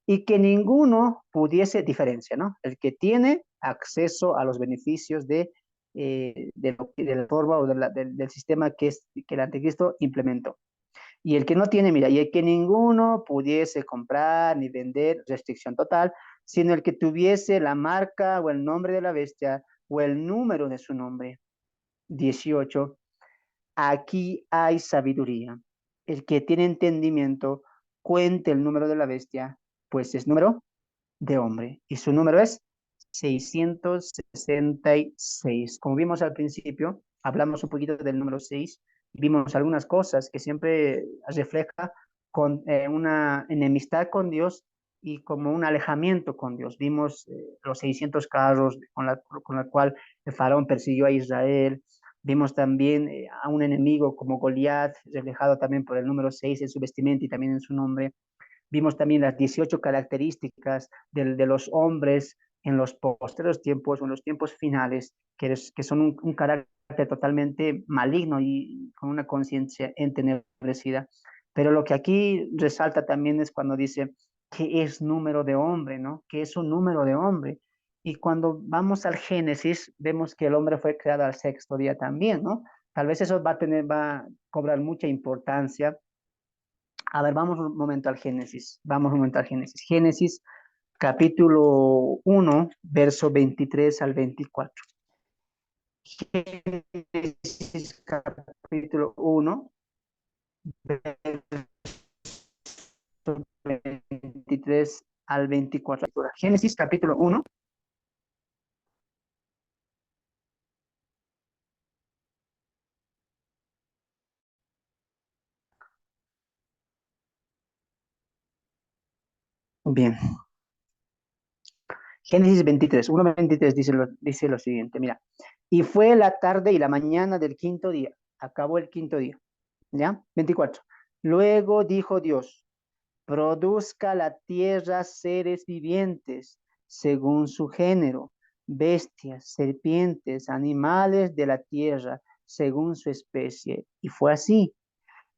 A: Y que ninguno pudiese diferencia, ¿no? El que tiene acceso a los beneficios de la forma o del sistema que el anticristo implementó. Y el que no tiene, mira, y el que ninguno pudiese comprar ni vender, restricción total, sino el que tuviese la marca o el nombre de la bestia o el número de su nombre. 18. Aquí hay sabiduría. El que tiene entendimiento, cuente el número de la bestia, pues es número de hombre. Y su número es 666. Como vimos al principio, hablamos un poquito del número 6 vimos algunas cosas que siempre refleja con una enemistad con Dios y como un alejamiento con Dios. Vimos los 600 carros con la cual el faraón persiguió a Israel. Vimos también a un enemigo como Goliat, reflejado también por el número 6 en su vestimenta y también en su nombre. Vimos también las 18 características de los hombres en los postreros tiempos o en los tiempos finales, que son un carácter totalmente maligno y con una conciencia entenebrecida. Pero lo que aquí resalta también es cuando dice que es número de hombre, ¿no? Que es un número de hombre. Y cuando vamos al Génesis, vemos que el hombre fue creado al sexto día también, ¿no? Tal vez eso va a cobrar mucha importancia. A ver, vamos un momento al Génesis. Vamos un momento al Génesis. Génesis capítulo 1, verso 23 al 24. Génesis capítulo 1, verso 23 al 24. Génesis capítulo 1. Bien. Génesis 23, 1:23 dice lo siguiente, mira. Y fue la tarde y la mañana del quinto día. Acabó el quinto día. ¿Ya? 24. Luego dijo Dios, produzca la tierra seres vivientes según su género, bestias, serpientes, animales de la tierra según su especie. Y fue así.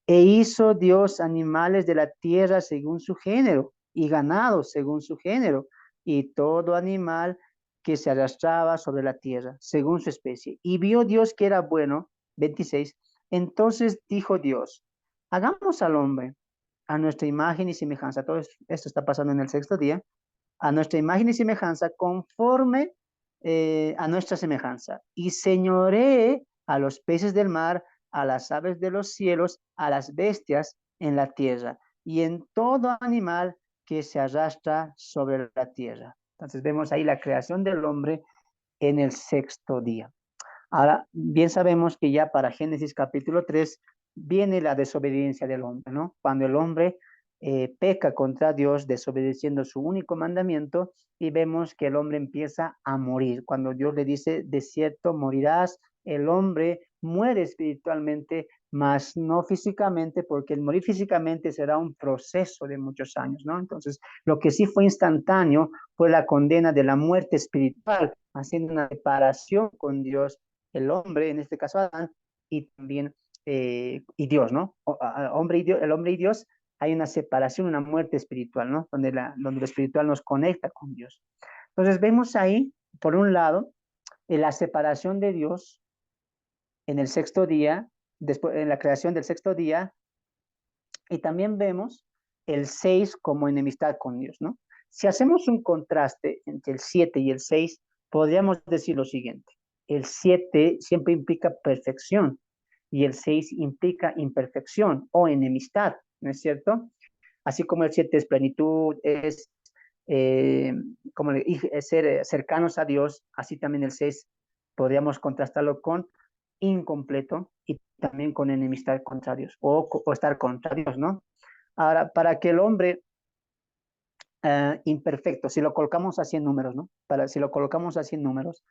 A: E hizo Dios animales de la tierra según su género y ganado según su género y todo animal que se arrastraba sobre la tierra según su especie. Y vio Dios que era bueno. 26. Entonces dijo Dios, hagamos al hombre a nuestra imagen y semejanza. Todo esto está pasando en el sexto día. A nuestra imagen y semejanza conforme a nuestra semejanza. Y señoree a los peces del mar, a las aves de los cielos, a las bestias en la tierra y en todo animal que se arrastra sobre la tierra. Entonces vemos ahí la creación del hombre en el sexto día. Ahora, bien sabemos que ya para Génesis capítulo 3 viene la desobediencia del hombre, ¿no? Cuando el hombre peca contra Dios, desobedeciendo su único mandamiento, y vemos que el hombre empieza a morir. Cuando Dios le dice, de cierto morirás, el hombre muere espiritualmente, mas no físicamente, porque el morir físicamente será un proceso de muchos años, ¿no? Entonces, lo que sí fue instantáneo fue la condena de la muerte espiritual, haciendo una separación con Dios el hombre, en este caso Adán, y también y Dios, ¿no? Hombre y Dios, el hombre y Dios, hay una separación, una muerte espiritual, ¿no? Donde lo espiritual nos conecta con Dios. Entonces vemos ahí, por un lado, la separación de Dios en el sexto día, después en la creación del sexto día, y también vemos el 6 como enemistad con Dios, ¿no? Si hacemos un contraste entre el 7 y el 6, podríamos decir lo siguiente. El 7 siempre implica perfección y el 6 implica imperfección o enemistad, ¿no es cierto? Así como el 7 es plenitud, es eh, como ser cercanos a Dios, así también el 6 podríamos contrastarlo con incompleto y también con enemistad contra Dios o estar contra Dios, ¿no? Ahora, para que el hombre imperfecto, si lo colocamos así en números, ¿no? Si lo colocamos así en números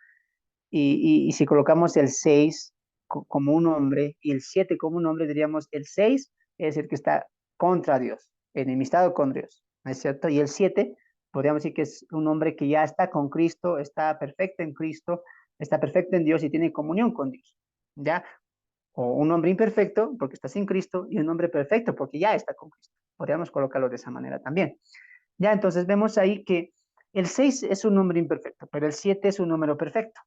A: y si colocamos el 6 como un hombre y el 7 como un hombre, diríamos el 6 es el que está contra Dios, enemistado con Dios, ¿no es cierto? Y el 7 podríamos decir que es un hombre que ya está con Cristo, está perfecto en Cristo, está perfecto en Dios y tiene comunión con Dios, ¿ya? O un hombre imperfecto porque está sin Cristo y un hombre perfecto porque ya está con Cristo. Podríamos colocarlo de esa manera también. Ya, entonces vemos ahí que el 6 es un número imperfecto, pero el 7 es un número perfecto.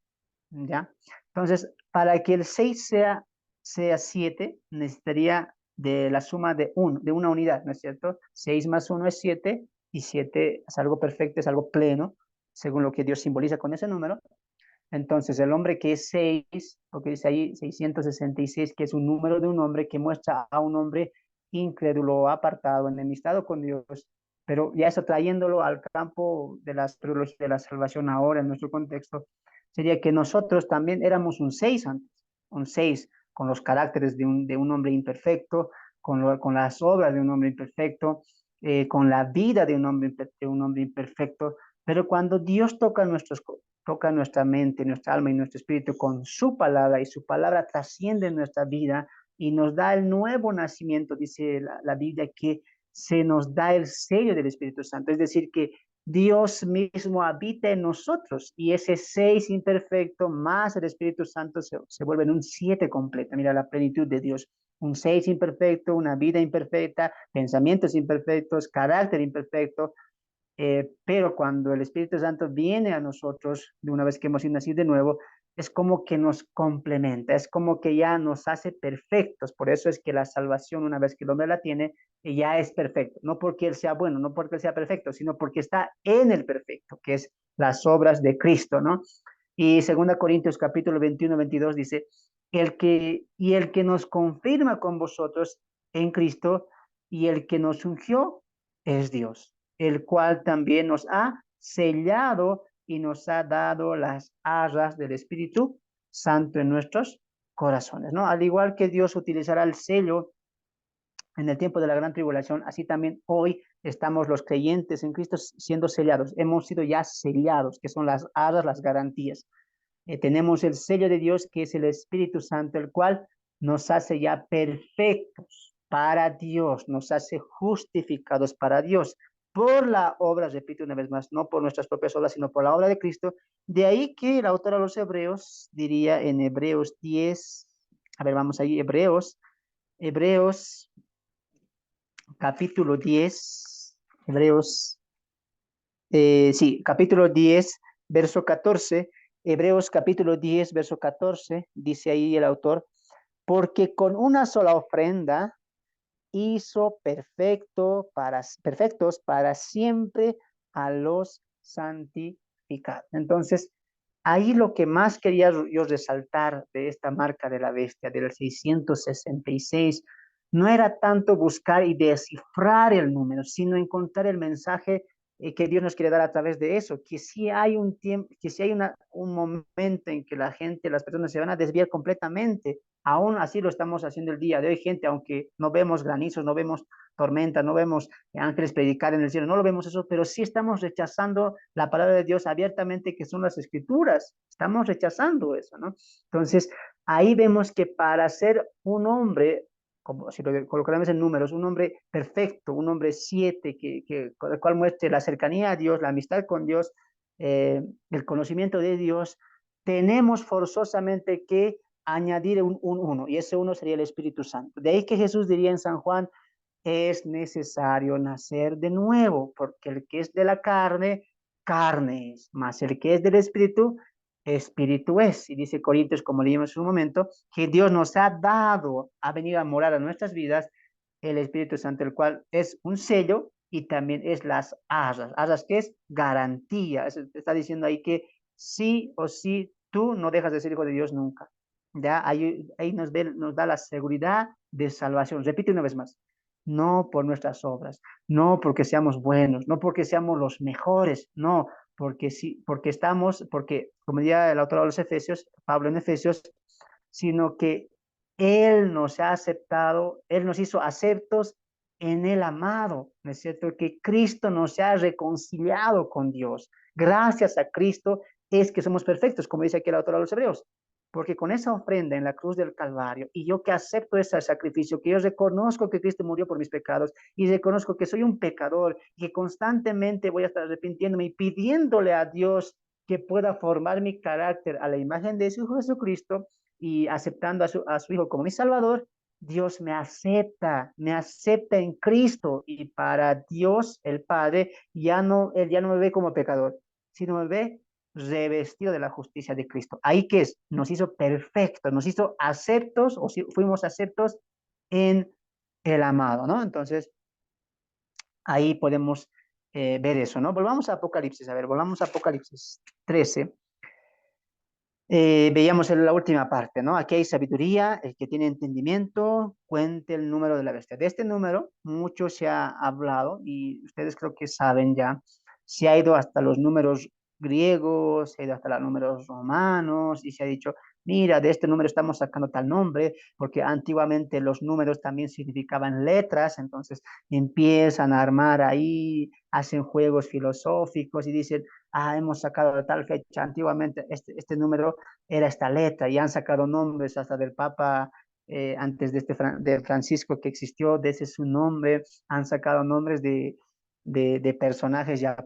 A: ¿Ya? Entonces, para que el 6 sea 7, necesitaría de la suma de una unidad, ¿no es cierto? 6 más 1 es 7 y 7 es algo perfecto, es algo pleno, según lo que Dios simboliza con ese número. Entonces, el hombre que es 6, porque dice ahí 666, que es un número de un hombre que muestra a un hombre incrédulo, apartado, enemistado con Dios, pero ya eso trayéndolo al campo de la salvación ahora, en nuestro contexto, sería que nosotros también éramos un 6 antes, un 6 con los caracteres de un hombre imperfecto, con las obras de un hombre imperfecto, con la vida de un hombre imperfecto, pero cuando Dios toca nuestra mente, nuestra alma y nuestro espíritu con su palabra, y su palabra trasciende nuestra vida y nos da el nuevo nacimiento, dice la Biblia, que se nos da el sello del Espíritu Santo, es decir, que Dios mismo habita en nosotros y ese 6 imperfecto más el Espíritu Santo se vuelve en un 7 completo. Mira la plenitud de Dios. Un 6 imperfecto, una vida imperfecta, pensamientos imperfectos, carácter imperfecto, pero cuando el Espíritu Santo viene a nosotros, de una vez que hemos sido nacidos de nuevo, es como que nos complementa, es como que ya nos hace perfectos. Por eso es que la salvación, una vez que el hombre la tiene, ya es perfecto. No porque él sea bueno, no porque él sea perfecto, sino porque está en el perfecto, que es las obras de Cristo, ¿no? Y 2 Corintios capítulo 21, 22 dice, el que nos confirma con vosotros en Cristo y el que nos ungió es Dios, el cual también nos ha sellado y nos ha dado las arras del Espíritu Santo en nuestros corazones, ¿no? Al igual que Dios utilizará el sello en el tiempo de la gran tribulación, así también hoy estamos los creyentes en Cristo siendo sellados. Hemos sido ya sellados, que son las arras, las garantías. Tenemos el sello de Dios, que es el Espíritu Santo, el cual nos hace ya perfectos para Dios, nos hace justificados para Dios por la obra, repito una vez más, no por nuestras propias obras, sino por la obra de Cristo. De ahí que el autor a los Hebreos diría en Hebreos 10, a ver, vamos ahí, Hebreos capítulo 10, Hebreos, sí, capítulo 10, verso 14, Hebreos capítulo 10, verso 14, dice ahí el autor, porque con una sola ofrenda hizo perfectos para siempre a los santificados. Entonces, ahí lo que más quería yo resaltar de esta marca de la bestia, del 666, no era tanto buscar y descifrar el número, sino encontrar el mensaje que Dios nos quiere dar a través de eso, que si hay un tiempo, que si hay un momento en que la gente, las personas se van a desviar completamente. Aún así lo estamos haciendo el día de hoy, gente, aunque no vemos granizos, no vemos tormentas, no vemos ángeles predicar en el cielo, no lo vemos eso, pero sí estamos rechazando la palabra de Dios abiertamente, que son las escrituras. Estamos rechazando eso, ¿no? Entonces, ahí vemos que para ser un hombre, como si lo colocáramos en números, un hombre perfecto, un hombre 7, con el cual muestre la cercanía a Dios, la amistad con Dios, el conocimiento de Dios, tenemos forzosamente que añadir un uno, y ese uno sería el Espíritu Santo. De ahí que Jesús diría en San Juan, es necesario nacer de nuevo, porque el que es de la carne, carne es, mas el que es del Espíritu, Espíritu es. Y dice Corintios, como leímos en un momento, que Dios nos ha dado, ha venido a morar a nuestras vidas, el Espíritu Santo, el cual es un sello y también es las arras. Arras que es garantía. Está diciendo ahí que sí o sí tú no dejas de ser hijo de Dios nunca. Ya ahí nos da la seguridad de salvación. Repite una vez más, no por nuestras obras, no porque seamos buenos, no porque seamos los mejores, no, porque sí, porque como diría el autor de los Efesios, Pablo en Efesios, sino que Él nos ha aceptado, Él nos hizo aceptos en el amado, ¿no es cierto? Que Cristo nos ha reconciliado con Dios. Gracias a Cristo es que somos perfectos, como dice aquí el autor de los Hebreos. Porque con esa ofrenda en la cruz del Calvario, y yo que acepto ese sacrificio, que yo reconozco que Cristo murió por mis pecados, y reconozco que soy un pecador, y que constantemente voy a estar arrepintiéndome y pidiéndole a Dios que pueda formar mi carácter a la imagen de su Hijo Jesucristo, y aceptando a su Hijo como mi Salvador, Dios me acepta en Cristo, y para Dios el Padre, Él ya no me ve como pecador, sino me ve revestido de la justicia de Cristo. Ahí que es, nos hizo perfectos, nos hizo aceptos, o si fuimos aceptos en el amado, ¿no? Entonces, ahí podemos ver eso, ¿no? Volvamos a Apocalipsis, a ver, volvamos a Apocalipsis 13. Veíamos en la última parte, ¿no? Aquí hay sabiduría, el que tiene entendimiento, cuente el número de la bestia. De este número mucho se ha hablado y ustedes creo que saben ya, se ha ido hasta los números griegos, se ha ido hasta los números romanos y se ha dicho, mira, de este número estamos sacando tal nombre, porque antiguamente los números también significaban letras, entonces empiezan a armar ahí, hacen juegos filosóficos y dicen, ah, hemos sacado de tal fecha, antiguamente este número era esta letra y han sacado nombres hasta del Papa. Antes de, de Francisco que existió, de ese su nombre, han sacado nombres de personajes ya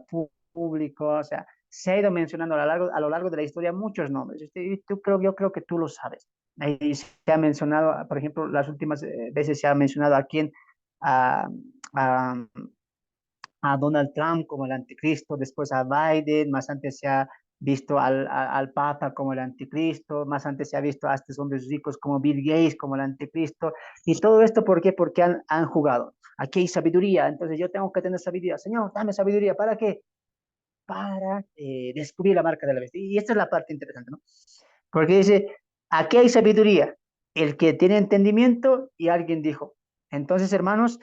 A: públicos, o sea, se ha ido mencionando a lo largo de la historia muchos nombres. Yo creo que tú lo sabes. Ahí se ha mencionado, por ejemplo, las últimas veces se ha mencionado a quién, a, a, a Donald Trump como el anticristo, después a Biden, más antes se ha visto al Papa como el anticristo, más antes se ha visto a estos hombres ricos como Bill Gates como el anticristo. Y todo esto, ¿por qué? Porque han jugado. Aquí hay sabiduría, entonces yo tengo que tener sabiduría. Señor, dame sabiduría, ¿para qué? Para descubrir la marca de la bestia. Y esta es la parte interesante, ¿no? Porque dice, aquí hay sabiduría, el que tiene entendimiento y alguien dijo. Entonces, hermanos,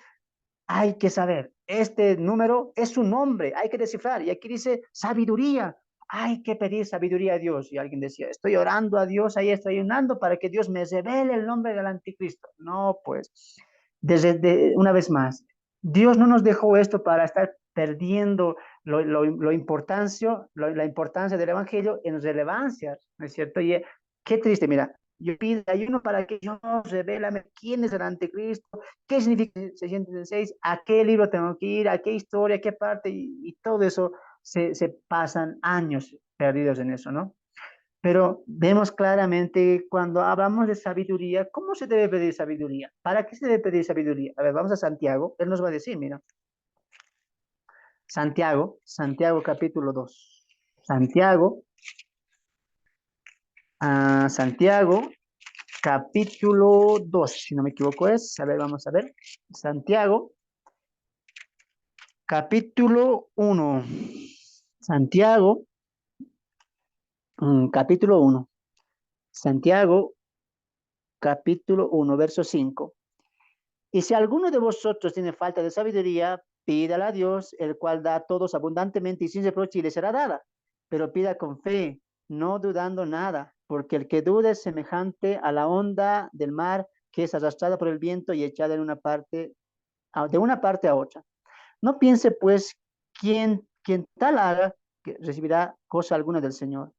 A: hay que saber, este número es un nombre, hay que descifrar. Y aquí dice sabiduría, hay que pedir sabiduría a Dios. Y alguien decía, estoy orando a Dios, ahí estoy orando para que Dios me revele el nombre del anticristo. No, pues, una vez más, Dios no nos dejó esto para estar perdiendo la importancia del Evangelio en relevancia, ¿no es cierto? Y qué triste, mira, yo pido ayuno para que Dios revele quién es el anticristo, qué significa 606, a qué libro tengo que ir, a qué historia, a qué parte, y todo eso se pasan años perdidos en eso, ¿no? Pero vemos claramente cuando hablamos de sabiduría, ¿cómo se debe pedir sabiduría? ¿Para qué se debe pedir sabiduría? A ver, vamos a Santiago, él nos va a decir, mira, Santiago capítulo 2. Santiago, Santiago capítulo 2, si no me equivoco es, a ver, vamos a ver, Santiago capítulo 1. Santiago, capítulo 1. Santiago, capítulo 1, verso 5. Y si alguno de vosotros tiene falta de sabiduría, pídala a Dios, el cual da a todos abundantemente y sin reproche y le será dada. Pero pida con fe, no dudando nada, porque el que duda es semejante a la onda del mar que es arrastrada por el viento y echada de una parte a otra. No piense pues quien tal haga, que recibirá cosa alguna del Señor.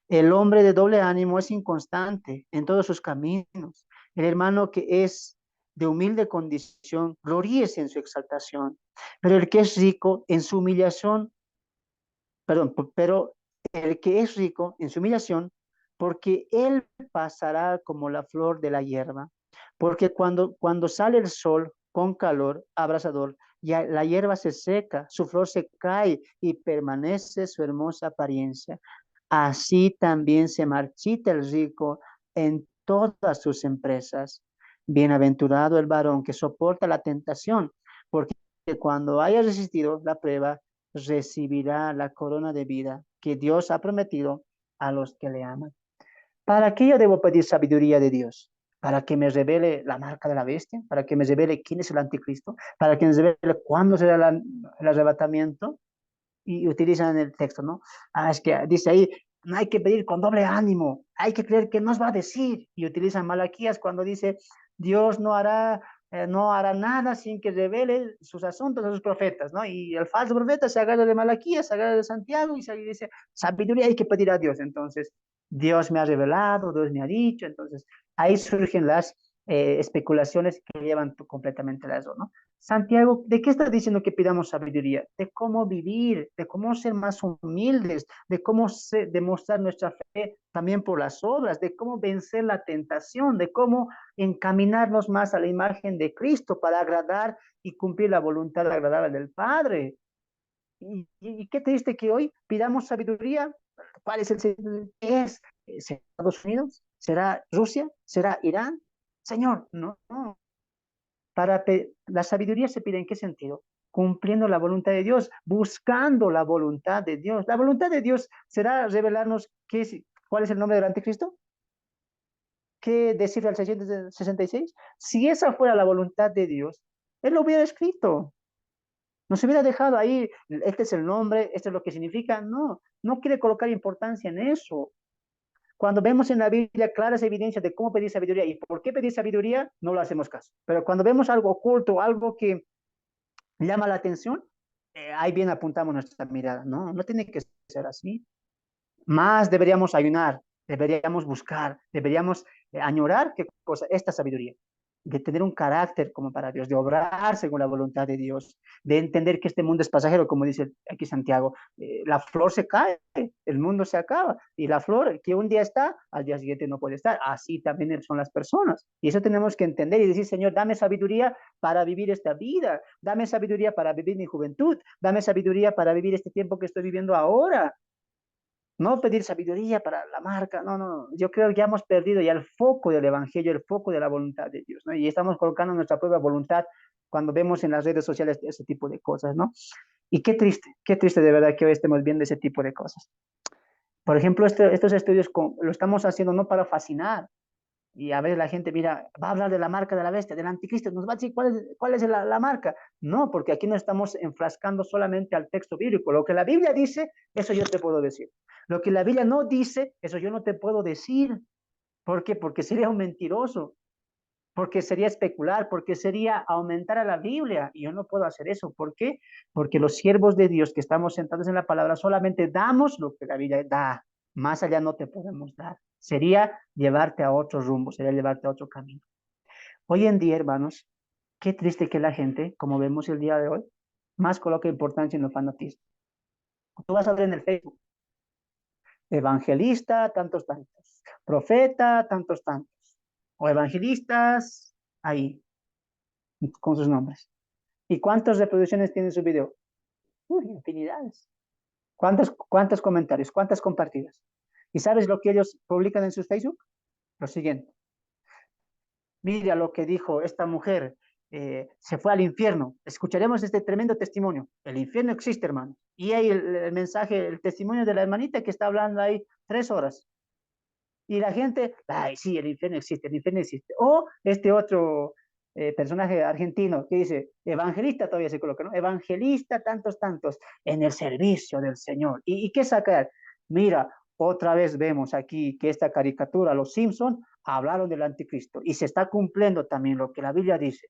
A: El hombre de doble ánimo es inconstante en todos sus caminos. El hermano que es de humilde condición, gloríese en su exaltación. Pero el que es rico en su humillación, perdón, pero el que es rico en su humillación, porque él pasará como la flor de la hierba. Porque cuando sale el sol con calor abrasador, ya la hierba se seca, su flor se cae y permanece su hermosa apariencia. Así también se marchita el rico en todas sus empresas. Bienaventurado el varón que soporta la tentación, porque cuando haya resistido la prueba, recibirá la corona de vida que Dios ha prometido a los que le aman. ¿Para qué yo debo pedir sabiduría de Dios? ¿Para que me revele la marca de la bestia? ¿Para que me revele quién es el anticristo? ¿Para que me revele cuándo será el arrebatamiento? Y utilizan el texto, ¿no? Ah, es que dice ahí, no hay que pedir con doble ánimo, hay que creer que nos va a decir. Y utilizan Malaquías cuando dice, Dios no hará nada sin que revele sus asuntos a sus profetas, ¿no? Y el falso profeta se agarra de Malaquías, se agarra de Santiago y se dice, sabiduría hay que pedir a Dios. Entonces, Dios me ha revelado, Dios me ha dicho. Entonces, ahí surgen las especulaciones que llevan completamente a eso, ¿no? Santiago, ¿de qué está diciendo que pidamos sabiduría? De cómo vivir, de cómo ser más humildes, de cómo demostrar nuestra fe también por las obras, de cómo vencer la tentación, de cómo encaminarnos más a la imagen de Cristo para agradar y cumplir la voluntad agradable del Padre. Y qué triste que hoy pidamos sabiduría. ¿Cuál es el Señor? ¿Qué es? ¿Será Estados Unidos? ¿Será Rusia? ¿Será Irán? Señor, no, no. La sabiduría se pide en qué sentido? Cumpliendo la voluntad de Dios, buscando la voluntad de Dios. La voluntad de Dios será revelarnos cuál es el nombre del anticristo. ¿Qué descifra el 666? Si esa fuera la voluntad de Dios, Él lo hubiera escrito. Nos hubiera dejado ahí, este es el nombre, esto es lo que significa. No, no quiere colocar importancia en eso. Cuando vemos en la Biblia claras evidencias de cómo pedir sabiduría y por qué pedir sabiduría, no lo hacemos caso. Pero cuando vemos algo oculto, algo que llama la atención, ahí bien apuntamos nuestra mirada. No, no tiene que ser así. Más deberíamos ayunar, deberíamos buscar, deberíamos añorar, ¿qué cosa? Esta sabiduría, de tener un carácter como para Dios, de obrar según la voluntad de Dios, de entender que este mundo es pasajero, como dice aquí Santiago. La flor se cae, el mundo se acaba, y la flor que un día está, al día siguiente no puede estar. Así también son las personas. Y eso tenemos que entender y decir, Señor, dame sabiduría para vivir esta vida, dame sabiduría para vivir mi juventud, dame sabiduría para vivir este tiempo que estoy viviendo ahora. No pedir sabiduría para la marca, no, no, yo creo que ya hemos perdido ya el foco del evangelio, el foco de la voluntad de Dios, ¿no? Y estamos colocando nuestra propia voluntad cuando vemos en las redes sociales ese tipo de cosas, ¿no? Y qué triste de verdad que hoy estemos viendo ese tipo de cosas. Por ejemplo, estos estudios lo estamos haciendo no para fascinar, y a veces la gente, mira, va a hablar de la marca de la bestia, del anticristo, nos va a decir cuál es la marca. No, porque aquí no estamos enfrascando solamente al texto bíblico. Lo que la Biblia dice, eso yo te puedo decir. Lo que la Biblia no dice, eso yo no te puedo decir. ¿Por qué? Porque sería un mentiroso, porque sería especular, porque sería aumentar a la Biblia. Y yo no puedo hacer eso. ¿Por qué? Porque los siervos de Dios que estamos sentados en la palabra solamente damos lo que la Biblia da. Más allá no te podemos dar. Sería llevarte a otro rumbo, sería llevarte a otro camino. Hoy en día, hermanos, qué triste que la gente, como vemos el día de hoy, más coloca importancia en los fanatismos. Tú vas a ver en el Facebook, evangelista, tantos, tantos, profeta, tantos, tantos, o evangelistas, ahí, con sus nombres. ¿Y cuántas reproducciones tiene su video? Uy, infinidades. ¿Cuántos comentarios? ¿Cuántas compartidas? ¿Y sabes lo que ellos publican en su Facebook? Lo siguiente. Mira lo que dijo esta mujer, se fue al infierno. Escucharemos este tremendo testimonio. El infierno existe, hermano. Y hay el mensaje, el testimonio de la hermanita que está hablando ahí 3 horas. Y la gente, ay, sí, el infierno existe, el infierno existe. O este otro personaje argentino que dice, evangelista todavía se coloca, ¿no? Evangelista, tantos, tantos, en el servicio del Señor. ¿Y qué sacar? Mira, otra vez vemos aquí que esta caricatura, los Simpson, hablaron del anticristo y se está cumpliendo también lo que la Biblia dice.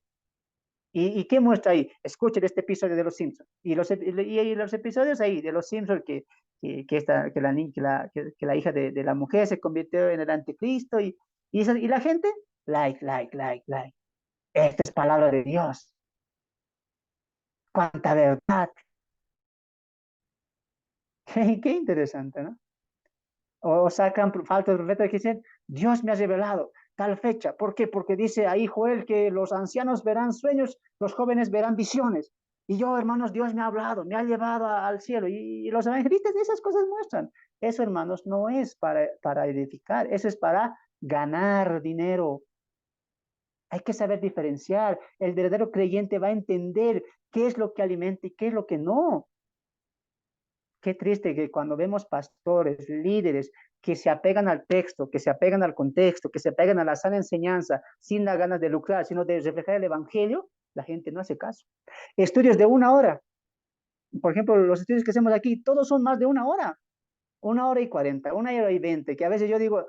A: ¿Y qué muestra ahí? Escuchen este episodio de Los Simpsons. Y los episodios ahí de Los Simpsons que la hija de la mujer se convirtió en el anticristo y la gente, like, like, like, like. Esta es palabra de Dios. Cuánta verdad. Qué interesante, ¿no? O sacan faltas de profetas que dicen, Dios me ha revelado tal fecha. ¿Por qué? Porque dice ahí Joel que los ancianos verán sueños, los jóvenes verán visiones. Y yo, hermanos, Dios me ha hablado, me ha llevado al cielo. Y los evangelistas de esas cosas muestran. Eso, hermanos, no es para edificar, eso es para ganar dinero. Hay que saber diferenciar. El verdadero creyente va a entender qué es lo que alimenta y qué es lo que no. Qué triste que cuando vemos pastores, líderes que se apegan al texto, que se apegan al contexto, que se apegan a la sana enseñanza, sin las ganas de lucrar, sino de reflejar el evangelio, la gente no hace caso. Estudios de 1 hora, por ejemplo, los estudios que hacemos aquí, todos son más de 1 hora, 1 hora y 40, 1 hora y 20, que a veces yo digo,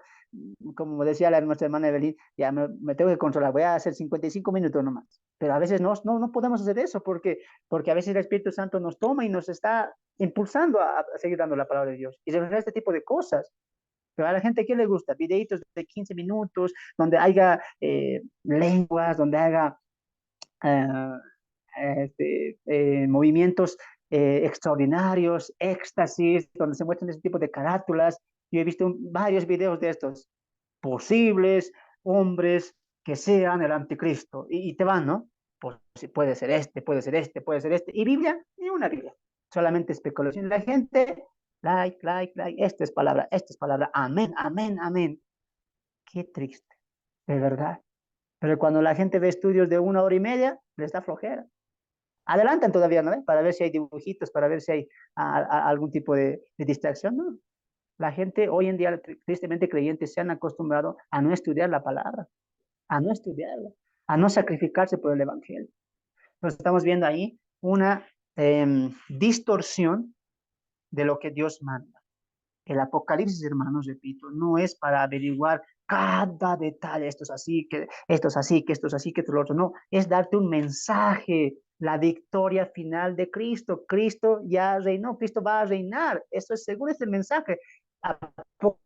A: como decía nuestra hermana Evelyn, ya me tengo que controlar, voy a hacer 55 minutos nomás. Pero a veces no podemos hacer eso porque a veces el Espíritu Santo nos toma y nos está impulsando a seguir dando la palabra de Dios y reflejar este tipo de cosas. Pero a la gente, ¿qué le gusta? Videitos de 15 minutos, donde haya lenguas, donde haga eh, movimientos extraordinarios, éxtasis, donde se muestran ese tipo de carátulas. Yo he visto varios videos de estos posibles hombres que sean el anticristo y te van, ¿no? Pues puede ser este, puede ser este, puede ser este. Y Biblia, ni una Biblia, solamente especulación. La gente, like, like, like, esta es palabra, amén, amén, amén. Qué triste, de verdad. Pero cuando la gente ve estudios de 1 hora y media, les da flojera. Adelantan todavía, ¿no? Para ver si hay dibujitos, para ver si hay algún tipo de distracción, ¿no? La gente hoy en día, tristemente creyentes, se han acostumbrado a no estudiar la palabra, a no estudiarla, a no sacrificarse por el evangelio. Entonces estamos viendo ahí una distorsión de lo que Dios manda. El Apocalipsis, hermanos, repito, no es para averiguar cada detalle, esto es así, que esto es así, que esto es así, que esto es lo otro. No, es darte un mensaje, la victoria final de Cristo. Cristo ya reinó, Cristo va a reinar. Eso es seguro, es el mensaje. Apocalipsis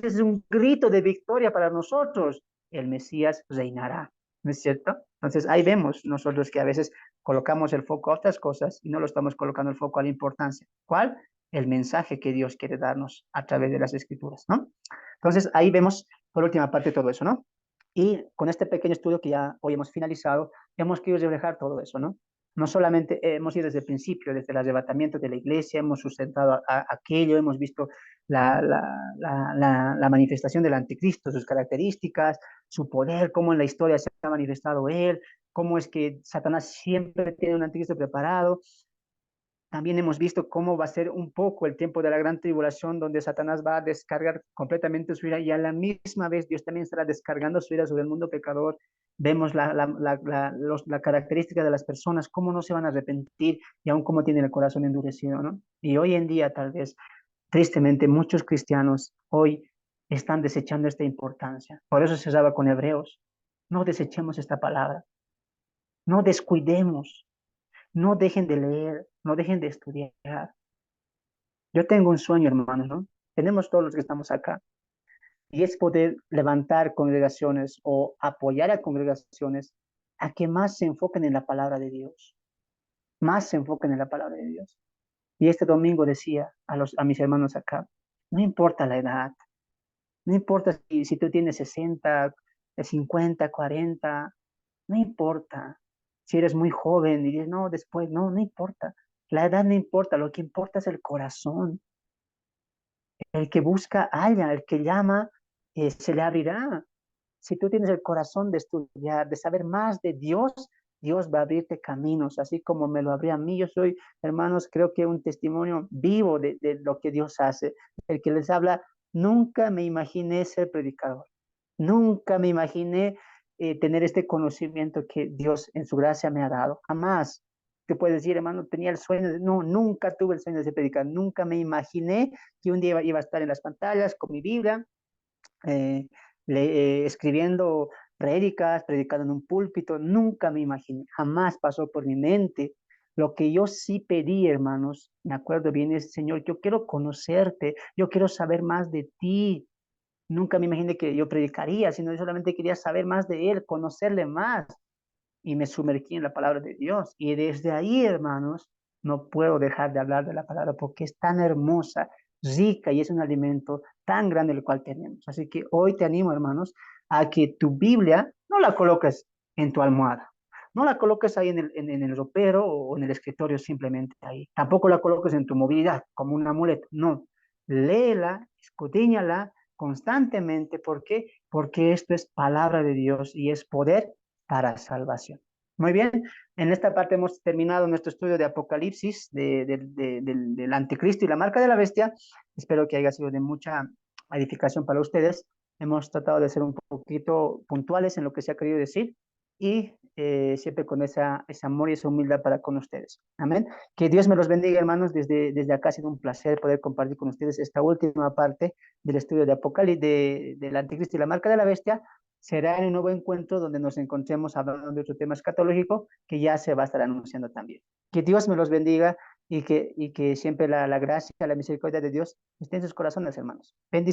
A: es un grito de victoria para nosotros. El Mesías reinará, ¿no es cierto? Entonces ahí vemos nosotros que a veces colocamos el foco a otras cosas y no lo estamos colocando el foco a la importancia. ¿Cuál? El mensaje que Dios quiere darnos a través de las escrituras, ¿no? Entonces ahí vemos por última parte todo eso, ¿no? Y con este pequeño estudio que ya hoy hemos finalizado, hemos querido reflejar todo eso, ¿no? No solamente hemos ido desde el principio, desde el arrebatamiento de la iglesia, hemos sustentado aquello, hemos visto la manifestación del anticristo, sus características, su poder, cómo en la historia se ha manifestado él, cómo es que Satanás siempre tiene un anticristo preparado. También hemos visto cómo va a ser un poco el tiempo de la gran tribulación, donde Satanás va a descargar completamente su ira y a la misma vez Dios también estará descargando su ira sobre el mundo pecador. Vemos la característica de las personas, cómo no se van a arrepentir y aún cómo tienen el corazón endurecido, ¿no? Y hoy en día, tal vez, tristemente, muchos cristianos hoy están desechando esta importancia. Por eso se cerraba con Hebreos. No desechemos esta palabra, no descuidemos, no dejen de leer, no dejen de estudiar. Yo tengo un sueño, hermanos, ¿no? Tenemos todos los que estamos acá, y es poder levantar congregaciones o apoyar a congregaciones a que más se enfoquen en la palabra de Dios, más se enfoquen en la palabra de Dios. Y este domingo decía a mis hermanos acá, no importa la edad, no importa si tú tienes 60, 50, 40, no importa. Si eres muy joven y dices, no, después, no, no importa. La edad no importa, lo que importa es el corazón. El que busca, halla, el que llama, se le abrirá. Si tú tienes el corazón de estudiar, de saber más de Dios, Dios va a abrirte caminos, así como me lo abrió a mí. Yo soy, hermanos, creo que un testimonio vivo de lo que Dios hace. El que les habla, nunca me imaginé ser predicador, nunca me imaginé tener este conocimiento que Dios en su gracia me ha dado, jamás. Te puedes decir, hermano, tenía el sueño no, nunca tuve el sueño de ser predicador, nunca me imaginé que un día iba a estar en las pantallas con mi Biblia, eh, escribiendo prédicas, predicando en un púlpito, nunca me imaginé, jamás pasó por mi mente. Lo que yo sí pedí, hermanos, me acuerdo bien, es, Señor, yo quiero conocerte, yo quiero saber más de ti. Nunca me imaginé que yo predicaría, sino yo solamente quería saber más de Él, conocerle más. Y me sumergí en la palabra de Dios. Y desde ahí, hermanos, no puedo dejar de hablar de la palabra porque es tan hermosa, rica y es un alimento tan grande el cual tenemos. Así que hoy te animo, hermanos, a que tu Biblia no la coloques en tu almohada. No la coloques ahí en el ropero o en el escritorio simplemente ahí. Tampoco la coloques en tu movilidad como un amuleto. No. Léela, escudriñala constantemente. ¿Por qué? Porque esto es palabra de Dios y es poder para salvación. Muy bien, en esta parte hemos terminado nuestro estudio de Apocalipsis, del anticristo y la marca de la bestia. Espero que haya sido de mucha edificación para ustedes. Hemos tratado de ser un poquito puntuales en lo que se ha querido decir y siempre con ese amor y esa humildad para con ustedes. Amén. Que Dios me los bendiga, hermanos. Desde acá ha sido un placer poder compartir con ustedes esta última parte del estudio de Apocalipsis, del anticristo y la marca de la bestia. Será en un nuevo encuentro donde nos encontremos hablando de otro tema escatológico que ya se va a estar anunciando también. Que Dios me los bendiga y que siempre la gracia, la misericordia de Dios esté en sus corazones, hermanos. Bendiciones.